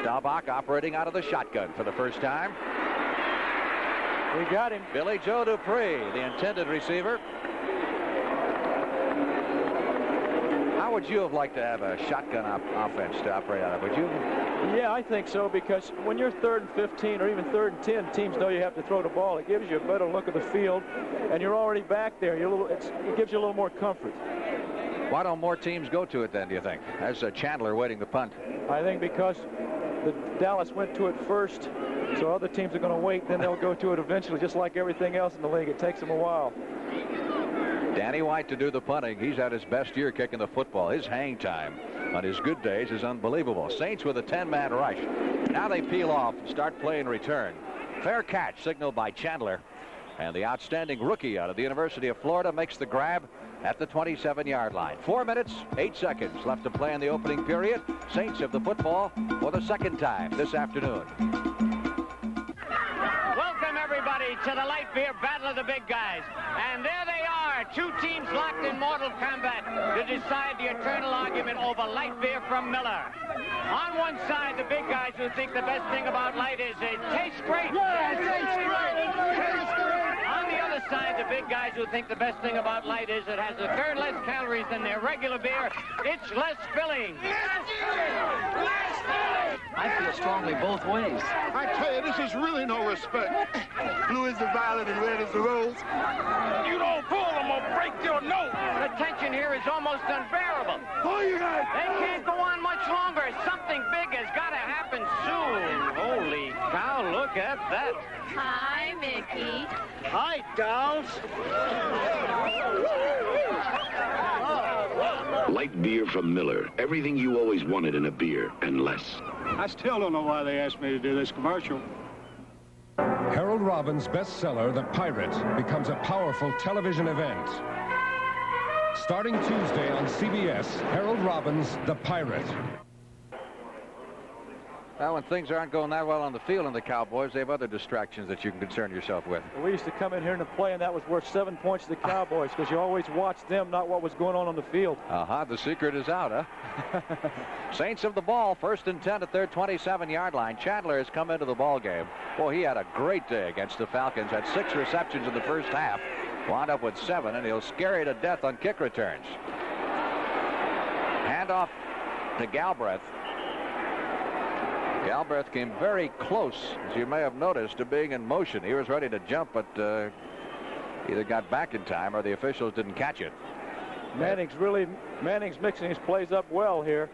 Staubach operating out of the shotgun for the first time.
We got him.
Billy Joe Dupree, the intended receiver. How would you have liked to have a shotgun offense to operate out of? Would you?
Yeah, I think so, because when you're 3rd and 15 or even 3rd and 10, teams know you have to throw the ball. It gives you a better look at the field, and you're already back there. It gives you a little more comfort.
Why don't more teams go to it then, do you think? As Chandler waiting to punt.
I think because Dallas went to it first, so other teams are going to wait, then they'll go to it eventually, just like everything else in the league. It takes them a while.
Danny White to do the punting. He's had his best year kicking the football. His hang time on his good days is unbelievable. Saints with a 10-man rush. Now they peel off and start playing return. Fair catch signaled by Chandler. And the outstanding rookie out of the University of Florida makes the grab at the 27-yard line. 4 minutes, 8 seconds left to play in the opening period. Saints have the football for the second time this afternoon.
Welcome, everybody, to the light beer battle of the big guys. And there they are, two teams locked in mortal combat to decide the eternal argument over light beer from Miller. On one side, the big guys who think the best thing about light is it tastes great. Yeah, it tastes great. On the other side, the big guys who think the best thing about light is it has a third less calories than their regular beer. It's less filling.
I feel strongly both ways.
I tell you, this is really no respect. Blue is the violet and red is the rose. You don't pull them or break your nose.
The tension here is almost unbearable.
Oh, you guys.
They can't go on much longer. Something big has got to happen soon. Holy cow, look at that.
Hi, Mickey.
Hi, dolls.
Light beer from Miller. Everything you always wanted in a beer, and less.
I still don't know why they asked me to do this commercial.
Harold Robbins' bestseller, The Pirate, becomes a powerful television event. Starting Tuesday on CBS, Harold Robbins' The Pirate.
Well, when things aren't going that well on the field in the Cowboys, they have other distractions that you can concern yourself with.
We used to come in here and play, and that was worth 7 points to the Cowboys because you always watched them, not what was going on the field.
The secret is out, huh? Saints have the ball, 1st and 10 at their 27-yard line. Chandler has come into the ball game. Boy, he had a great day against the Falcons. Had 6 receptions in the first half. Wound up with 7, and he'll scare you to death on kick returns. Handoff to Galbraith. Galbraith came very close, as you may have noticed, to being in motion. He was ready to jump, but either got back in time or the officials didn't catch it.
Manning's mixing his plays up well here.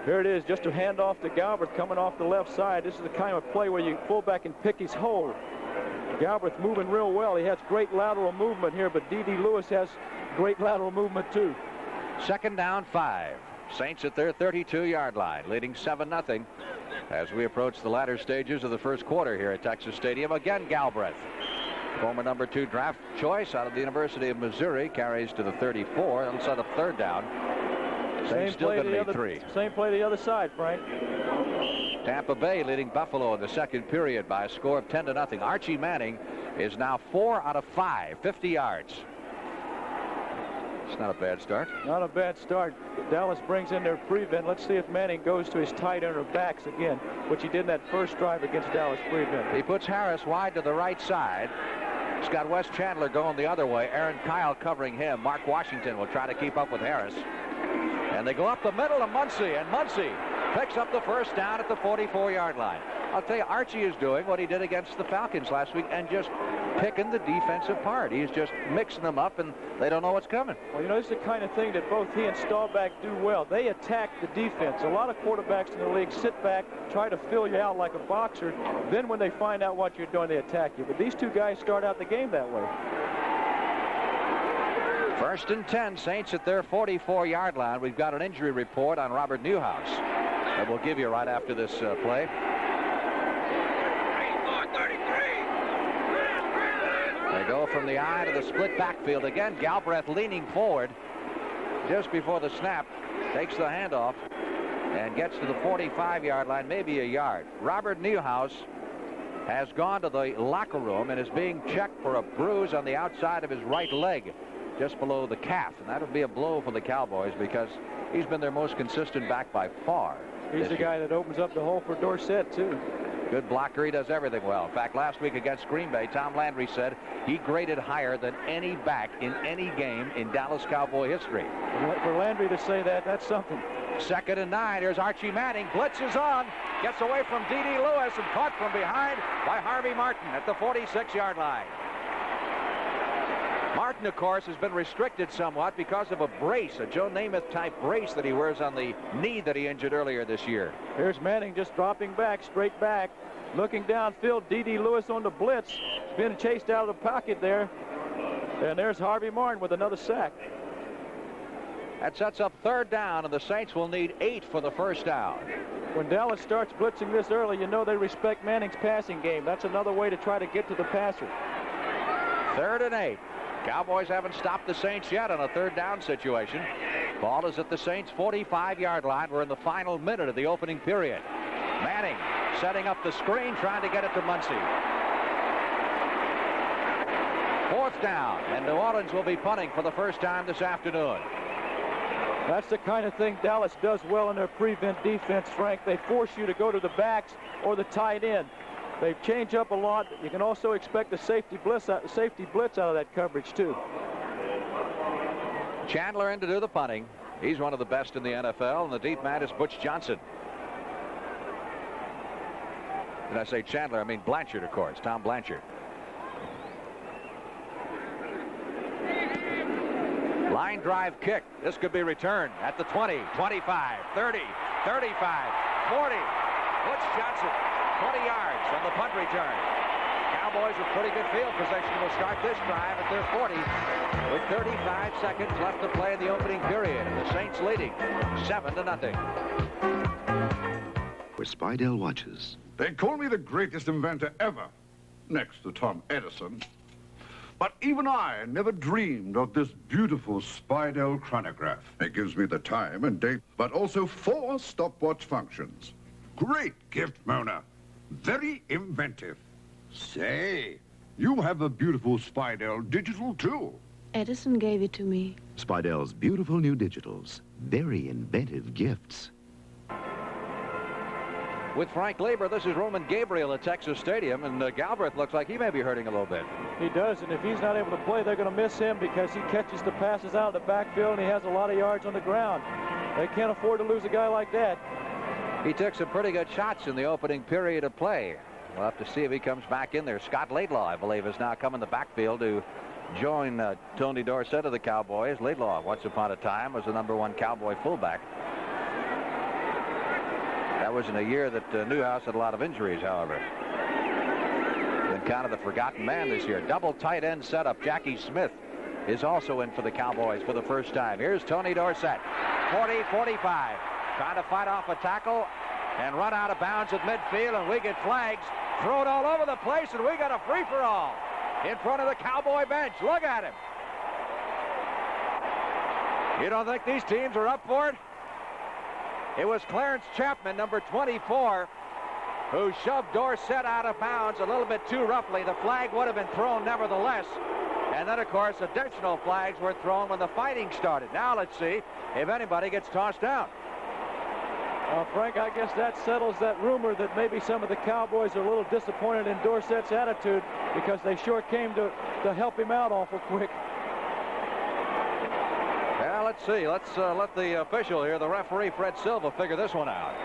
Here it is, just a handoff to Galbraith coming off the left side. This is the kind of play where you pull back and pick his hole. Galbraith moving real well. He has great lateral movement here, but D.D. Lewis has great lateral movement too.
2nd down, 5. Saints at their 32-yard line, leading 7-0 as we approach the latter stages of the first quarter here at Texas Stadium. Again, Galbraith, former number 2 draft choice out of the University of Missouri, carries to the 34 and set up 3rd down. Saints still going to need 3.
Same play to the other side, Frank.
Tampa Bay leading Buffalo in the second period by a score of 10-0. Archie Manning is now 4 out of 5, 50 yards. It's not a bad start.
Not a bad start. Dallas brings in their prevent. Let's see if Manning goes to his tight end or backs again, which he did in that first drive against Dallas prevent.
He puts Harris wide to the right side. He's got Wes Chandler going the other way. Aaron Kyle covering him. Mark Washington will try to keep up with Harris. And they go up the middle to Muncie, and Muncie picks up the 1st down at the 44-yard line. I'll tell you, Archie is doing what he did against the Falcons last week and just picking the defensive part. He's just mixing them up, and they don't know what's coming.
Well, you know, this is the kind of thing that both he and Staubach do well. They attack the defense. A lot of quarterbacks in the league sit back, try to fill you out like a boxer. Then when they find out what you're doing, they attack you. But these two guys start out the game that way.
1st and 10, Saints at their 44-yard line. We've got an injury report on Robert Newhouse that we'll give you right after this play. They go from the eye to the split backfield again. Galbraith leaning forward just before the snap, takes the handoff and gets to the 45-yard line, maybe a yard. Robert Newhouse has gone to the locker room and is being checked for a bruise on the outside of his right leg, just below the calf, and that would be a blow for the Cowboys because he's been their most consistent back by far.
He's the guy that opens up the hole for Dorsett too.
Good blocker. He does everything well. In fact, last week against Green Bay, Tom Landry said he graded higher than any back in any game in Dallas Cowboy history.
For Landry to say that, that's something.
2nd and 9. Here's Archie Manning. Blitz is on. Gets away from D.D. Lewis and caught from behind by Harvey Martin at the 46-yard line. Martin, of course, has been restricted somewhat because of a brace, a Joe Namath-type brace that he wears on the knee that he injured earlier this year.
Here's Manning just dropping back, straight back, looking downfield. D.D. Lewis on the blitz. Been chased out of the pocket there. And there's Harvey Martin with another sack.
That sets up 3rd down, and the Saints will need 8 for the 1st down.
When Dallas starts blitzing this early, you know they respect Manning's passing game. That's another way to try to get to the passer.
3rd and 8. Cowboys haven't stopped the Saints yet on a 3rd down situation. Ball is at the Saints' 45-yard line. We're in the final minute of the opening period. Manning setting up the screen, trying to get it to Muncie. 4th down, and New Orleans will be punting for the first time this afternoon.
That's the kind of thing Dallas does well in their prevent defense, Frank. They force you to go to the backs or the tight end. They change up a lot. You can also expect a safety blitz out of that coverage, too.
Chandler in to do the punting. He's one of the best in the NFL, and the deep man is Butch Johnson. Did I say Chandler? I mean Blanchard, of course, Tom Blanchard. Line drive kick. This could be returned at the 20, 25, 30, 35, 40. Butch Johnson, 20 yards from the punt return. Cowboys with pretty good field position will start this drive at their 40 with 35 seconds left to play in the opening period. And the Saints leading 7-0.
With Spidell watches.
They call me the greatest inventor ever, next to Tom Edison. But even I never dreamed of this beautiful Spidell chronograph. It gives me the time and date, but also 4 stopwatch functions. Great gift, Mona. Very inventive. Say, you have a beautiful Spidell digital, too.
Edison gave it to me.
Spidell's beautiful new digitals. Very inventive gifts.
With Frank Lieber, this is Roman Gabriel at Texas Stadium, and Galbraith looks like he may be hurting a little bit.
He does, and if he's not able to play, they're going to miss him because he catches the passes out of the backfield and he has a lot of yards on the ground. They can't afford to lose a guy like that.
He took some pretty good shots in the opening period of play. We'll have to see if he comes back in there. Scott Laidlaw, I believe, is now come in the backfield to join Tony Dorsett of the Cowboys. Laidlaw, once upon a time, was the #1 Cowboy fullback. That was in a year that Newhouse had a lot of injuries, however. Been kind of the forgotten man this year. Double tight end setup. Jackie Smith is also in for the Cowboys for the first time. Here's Tony Dorsett. 40, 45. Trying to fight off a tackle and run out of bounds at midfield, and we get flags thrown all over the place, and we got a free-for-all in front of the Cowboy bench. Look at him. You don't think these teams are up for it? It was Clarence Chapman, number 24, who shoved Dorsett out of bounds a little bit too roughly. The flag would have been thrown nevertheless. And then, of course, additional flags were thrown when the fighting started. Now let's see if anybody gets tossed out.
Frank, I guess that settles that rumor that maybe some of the Cowboys are a little disappointed in Dorsett's attitude because they sure came to help him out awful quick.
Yeah, let's see. Let's let the official here, the referee, Fred Silva, figure this one out.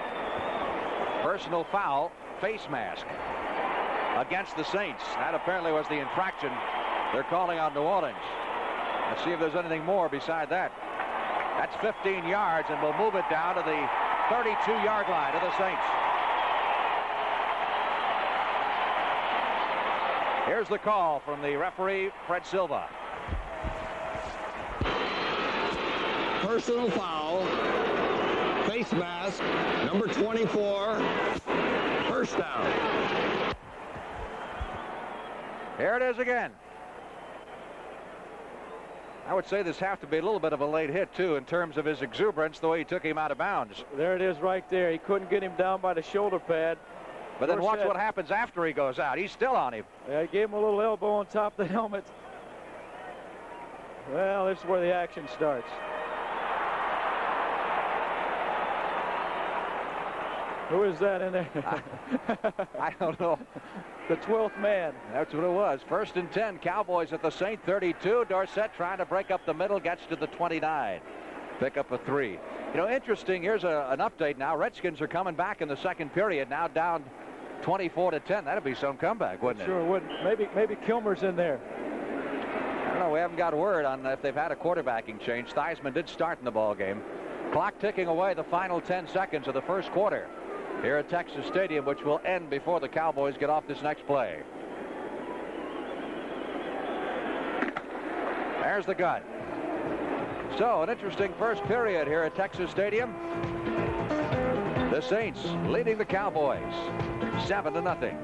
Personal foul, face mask against the Saints. That apparently was the infraction they're calling on New Orleans. Let's see if there's anything more beside that. That's 15 yards, and we'll move it down to the 32-yard line of the Saints. Here's the call from the referee, Fred Silva.
Personal foul, face mask, number 24, first down.
Here it is again. I would say this has to be a little bit of a late hit, too, in terms of his exuberance, the way he took him out of bounds.
There it is right there. He couldn't get him down by the shoulder pad.
But then watch what happens after he goes out. He's still on him.
Yeah, he gave him a little elbow on top of the helmet. Well, this is where the action starts. Who is that in there?
I don't know.
The 12th man.
That's what it was. 1st and 10. Cowboys at the Saint 32. Dorsett trying to break up the middle. Gets to the 29. Pick up a 3. You know, interesting. Here's an update now. Redskins are coming back in the second period. Now down 24-10. That'd be some comeback, wouldn't it?
Sure would. Maybe Kilmer's in there.
I don't know. We haven't got word on if they've had a quarterbacking change. Theismann did start in the ball game. Clock ticking away the final 10 seconds of the first quarter here at Texas Stadium, which will end before the Cowboys get off this next play. There's the gun. So, an interesting first period here at Texas Stadium. The Saints leading the Cowboys 7-0.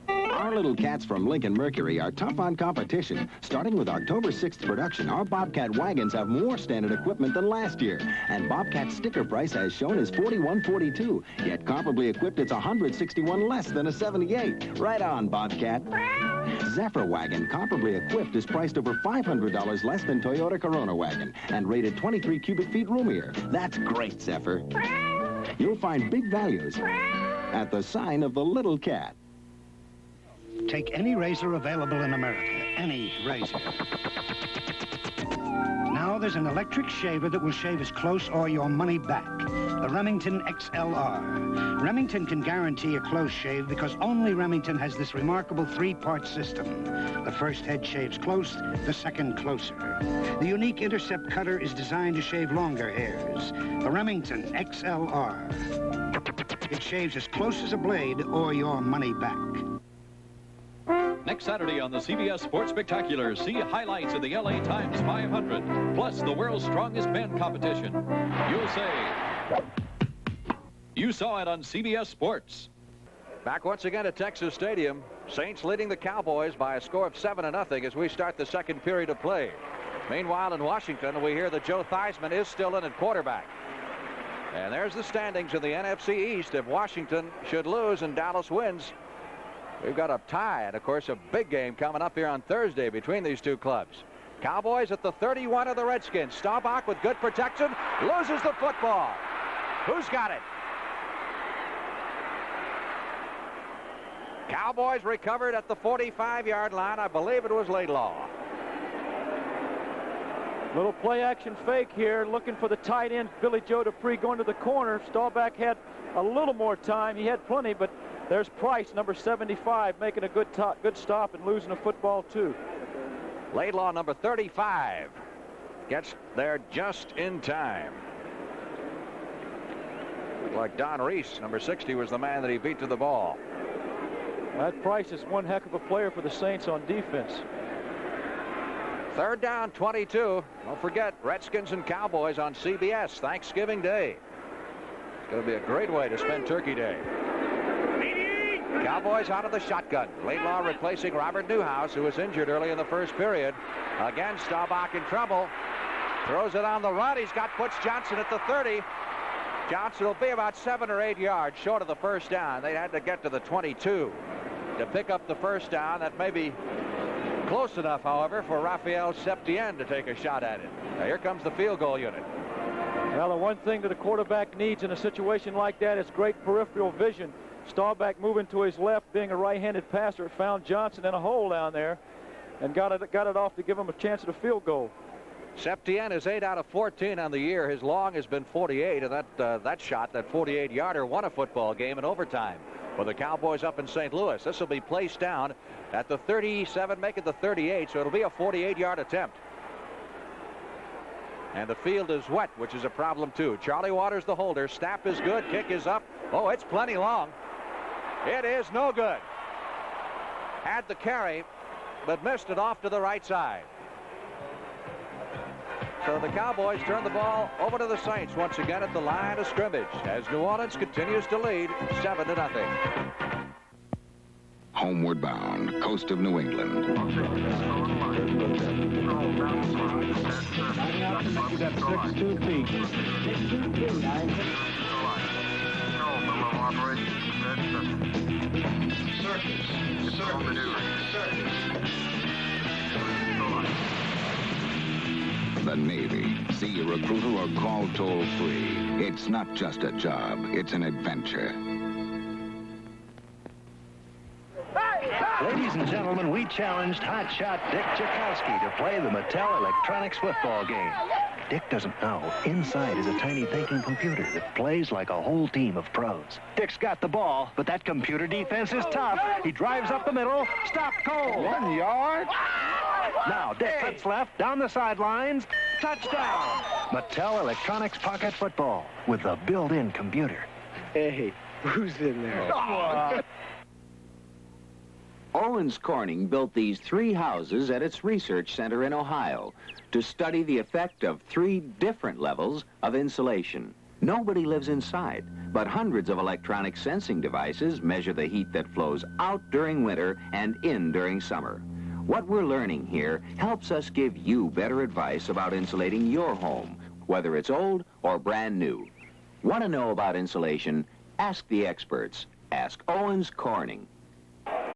Our
little cats from Lincoln Mercury are tough on competition. Starting with October 6th production, our Bobcat wagons have more standard equipment than last year. And Bobcat's sticker price, as shown, is $41.42. Yet comparably equipped, it's $161 less than a 78. Right on, Bobcat. Zephyr wagon, comparably equipped, is priced over $500 less than Toyota Corona wagon and rated 23 cubic feet roomier. That's great, Zephyr. You'll find big values at the sign of the little cat.
Take any razor available in America. Any razor. Now there's an electric shaver that will shave as close or your money back. The Remington XLR. Remington can guarantee a close shave because only Remington has this remarkable three-part system. The first head shaves close, the second closer. The unique intercept cutter is designed to shave longer hairs. The Remington XLR. It shaves as close as a blade or your money back.
Next Saturday on the CBS Sports Spectacular, see highlights of the LA Times 500, plus the world's strongest men competition. You'll say, you saw it on CBS Sports.
Back once again at Texas Stadium. Saints leading the Cowboys by a score of 7-0 as we start the second period of play. Meanwhile, in Washington, we hear that Joe Theismann is still in at quarterback. And there's the standings in the NFC East. If Washington should lose and Dallas wins, we've got a tie, and of course a big game coming up here on Thursday between these two clubs. Cowboys at the 31 of the Redskins. Staubach with good protection loses the football. Who's got it? Cowboys recovered at the 45-yard line. I believe it was Laidlaw.
Little play action fake here, looking for the tight end Billy Joe Dupree going to the corner. Staubach had a little more time. He had plenty, but there's Price, number 75, making a good stop and losing a football too.
Laidlaw, number 35, gets there just in time. Looked like Don Reese, number 60, was the man that he beat to the ball.
That Price is one heck of a player for the Saints on defense.
Third down, 22. Don't forget, Redskins and Cowboys on CBS Thanksgiving Day. It's going to be a great way to spend Turkey Day. Cowboys out of the shotgun. Laidlaw replacing Robert Newhouse, who was injured early in the first period. Again, Staubach in trouble. Throws it on the run. He's got Butch Johnson at the 30. Johnson will be about 7 or 8 yards short of the first down. They had to get to the 22 to pick up the first down. That may be close enough, however, for Raphael Septien to take a shot at it. Now here comes the field goal unit.
Well, the one thing that a quarterback needs in a situation like that is great peripheral vision. Staubach moving to his left, being a right-handed passer, found Johnson in a hole down there and got it off to give him a chance at a field goal.
Septien is 8 out of 14 on the year. His long has been 48, and that shot, that 48-yarder, won a football game in overtime for the Cowboys up in St. Louis. This will be placed down at the 37, make it the 38, so it'll be a 48-yard attempt. And the field is wet, which is a problem too. Charlie Waters the holder. Snap is good. Kick is up. Oh, it's plenty long. It is no good. Had the carry, but missed it off to the right side. So the Cowboys turn the ball over to the Saints once again at the line of scrimmage as New Orleans continues to lead 7-0.
Homeward bound, coast of New England.
You got 6'2" feet.
The Navy. See a recruiter or call toll-free. It's not just a job, it's an adventure.
Ladies and gentlemen, we challenged hotshot Dick Tchaikovsky to play the Mattel Electronics football game. Dick doesn't know. Inside is a tiny thinking computer that plays like a whole team of pros. Dick's got the ball, but that computer defense is tough. He drives up the middle, stopped cold. 1 yard. Now Dick cuts left, down the sidelines, touchdown. Mattel Electronics Pocket Football with the built-in computer.
Hey, who's in there?
Owens Corning built these 3 houses at its research center in Ohio to study the effect of 3 different levels of insulation. Nobody lives inside,
But hundreds of electronic sensing devices measure the heat that flows out during winter and in during summer. What we're learning here helps us give you better advice about insulating your home, whether it's old or brand new. Want to know about insulation? Ask the experts. Ask Owens Corning.